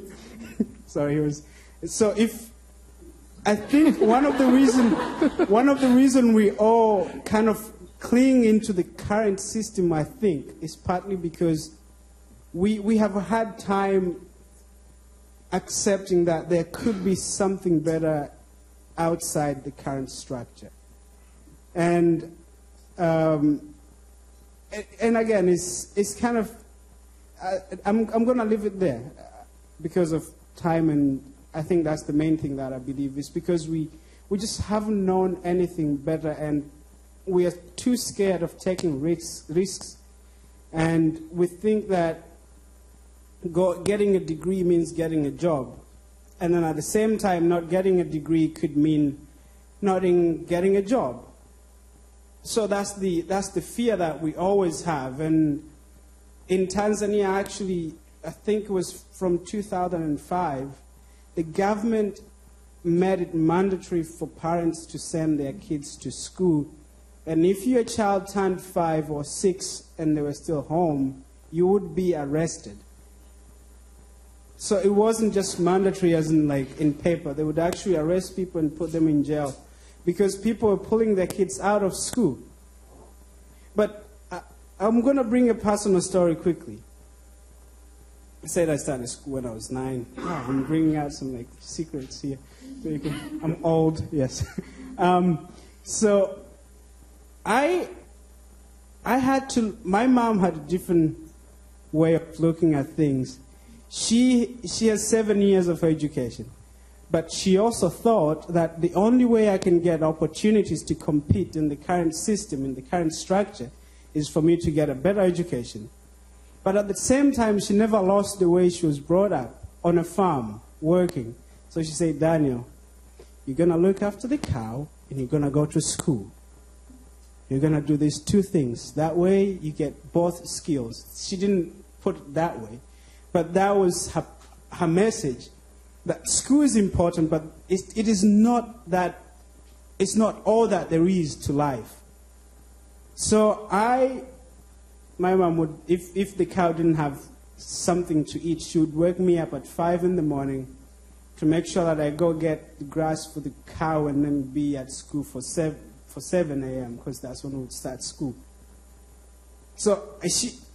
I think one of the reason we all kind of cling into the current system, I think, is partly because we have had time accepting that there could be something better outside the current structure. And again, it's kind of, I'm going to leave it there because of time, and I think that's the main thing that I believe is because we just haven't known anything better, and we are too scared of taking risks, and we think that getting a degree means getting a job. And then at the same time, not getting a degree could mean not getting a job. So that's the fear that we always have. And in Tanzania, actually, I think it was from 2005, the government made it mandatory for parents to send their kids to school. And if your child turned 5 or 6 and they were still home, you would be arrested. So it wasn't just mandatory as in in paper. They would actually arrest people and put them in jail because people were pulling their kids out of school. But I'm going to bring a personal story quickly. I said I started school when I was 9. Oh, I'm bringing out some secrets here. So I'm old, yes. So I had to, my mom had a different way of looking at things. She has 7 years of education, but she also thought that the only way I can get opportunities to compete in the current system, in the current structure, is for me to get a better education. But at the same time, she never lost the way she was brought up, on a farm, working. So she said, Daniel, you're going to look after the cow, and you're going to go to school. You're going to do these 2 things. That way, you get both skills. She didn't put it that way. But that was her message, that school is important, but it is not that, it's not all that there is to life. So my mom would, if the cow didn't have something to eat, she would wake me up at 5 in the morning to make sure that I go get the grass for the cow and then be at school for 7 a.m. because that's when we would start school. So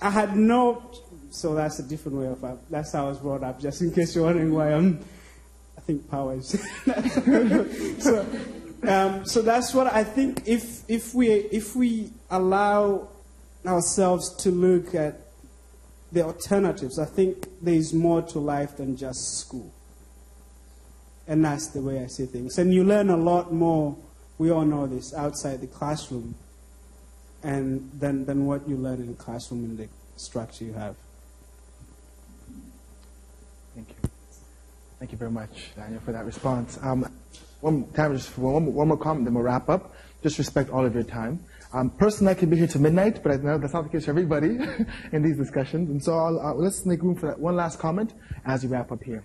I had no... So that's a different way of, that's how I was brought up, just in case you're wondering why I think power is. So that's what I think, if we allow ourselves to look at the alternatives, I think there is more to life than just school. And that's the way I see things. And you learn a lot more, we all know this, outside the classroom than what you learn in the classroom in the structure you have. Thank you. Thank you very much, Daniel, for that response. One more comment, then we'll wrap up. Just respect all of your time. Personally, I could be here to midnight, but I know that's not the case for everybody in these discussions. And so let's make room for that one last comment as we wrap up here.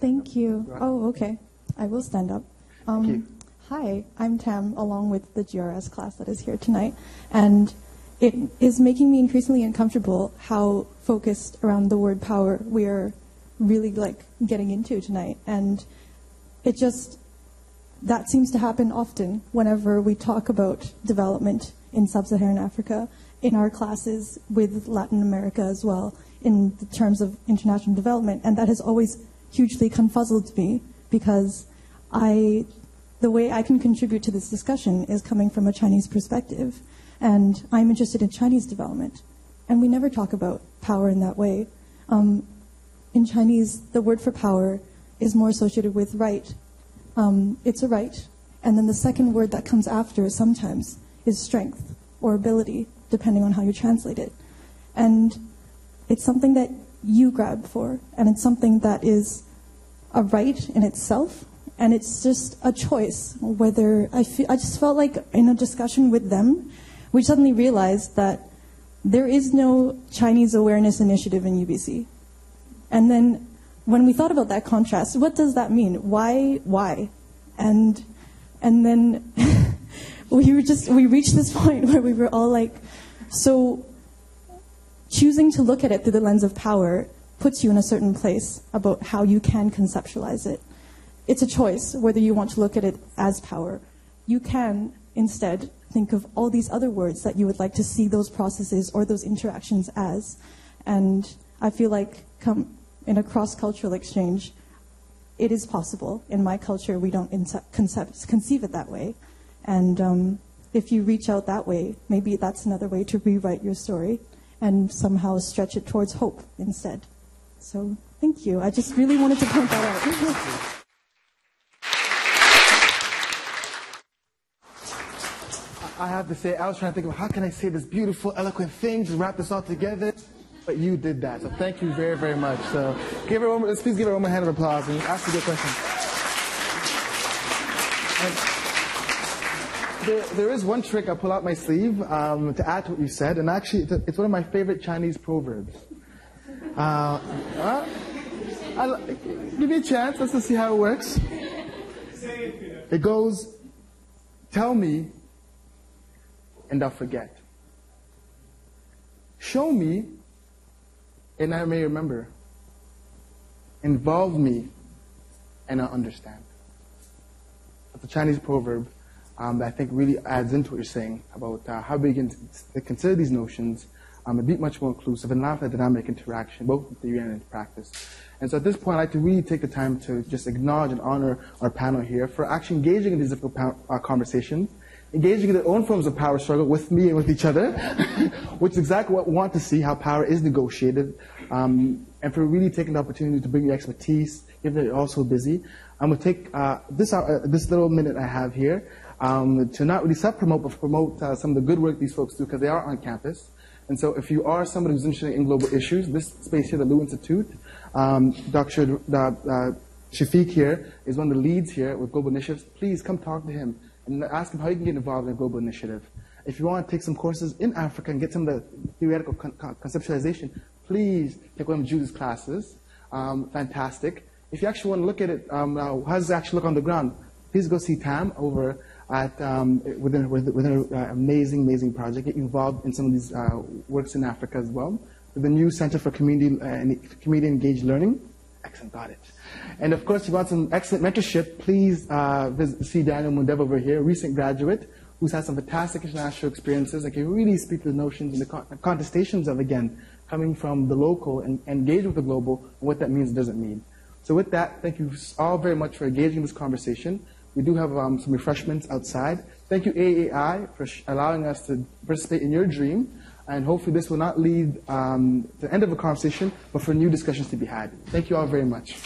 Thank you. Oh, okay. I will stand up. Thank you. Hi, I'm Tam, along with the GRS class that is here tonight. And it is making me increasingly uncomfortable how focused around the word power we are really getting into tonight. And it just, that seems to happen often whenever we talk about development in sub-Saharan Africa, in our classes with Latin America as well, in the terms of international development. And that has always hugely confuzzled me, because the way I can contribute to this discussion is coming from a Chinese perspective, and I'm interested in Chinese development. And we never talk about power in that way. In Chinese, the word for power is more associated with right. It's a right. And then the second word that comes after sometimes is strength or ability, depending on how you translate it. And it's something that you grab for, and it's something that is a right in itself, and it's just a choice whether I just felt like in a discussion with them, we suddenly realized that there is no Chinese awareness initiative in UBC. And then when we thought about that contrast, what does that mean? Why? And then we reached this point where we were all like, so choosing to look at it through the lens of power puts you in a certain place about how you can conceptualize it. It's a choice whether you want to look at it as power. You can instead think of all these other words that you would like to see those processes or those interactions as. And I feel like in a cross-cultural exchange, it is possible. In my culture, we don't conceive it that way. And if you reach out that way, maybe that's another way to rewrite your story and somehow stretch it towards hope instead. So thank you. I just really wanted to point that out. I have to say, I was trying to think of how can I say this beautiful, eloquent thing to wrap this all together, but you did that. So thank you very, very much. So let's please give everyone a hand of applause and ask a good question. And there is one trick I pull out my sleeve to add to what you said, and actually it's one of my favorite Chinese proverbs. Give me a chance. Let's just see how it works. It goes, tell me, and I'll forget. Show me, and I may remember. Involve me, and I'll understand. That's a Chinese proverb that I think really adds into what you're saying about how we can consider these notions and be much more inclusive and allow for dynamic interaction, both in theory and in practice. And so at this point, I'd like to really take the time to just acknowledge and honor our panel here for actually engaging in these difficult conversations, engaging in their own forms of power struggle with me and with each other, which is exactly what we want to see, how power is negotiated, and for really taking the opportunity to bring your expertise, given that you're also busy. I'm going to take this little minute I have here to not really self-promote, but promote some of the good work these folks do, because they are on campus. And so if you are somebody who's interested in global issues, this space here, the Liu Institute, Dr. Shafiq here is one of the leads here with global initiatives. Please come talk to him and ask him how you can get involved in a global initiative. If you want to take some courses in Africa and get some of the theoretical conceptualization, please take one of Judith's classes. Fantastic. If you actually want to look at it, how does it actually look on the ground, please go see Tam over at within an amazing project. Get involved in some of these works in Africa as well. With the new Center for Community Engaged Learning. Excellent, got it. And of course, if you want some excellent mentorship, please see Daniel Mundeva over here, a recent graduate who's had some fantastic international experiences and can really speak to the notions and the contestations of, again, coming from the local and engage with the global and what that means and doesn't mean. So with that, thank you all very much for engaging in this conversation. We do have some refreshments outside. Thank you, AAI, for allowing us to participate in your dream. And hopefully this will not lead to the end of a conversation, but for new discussions to be had. Thank you all very much.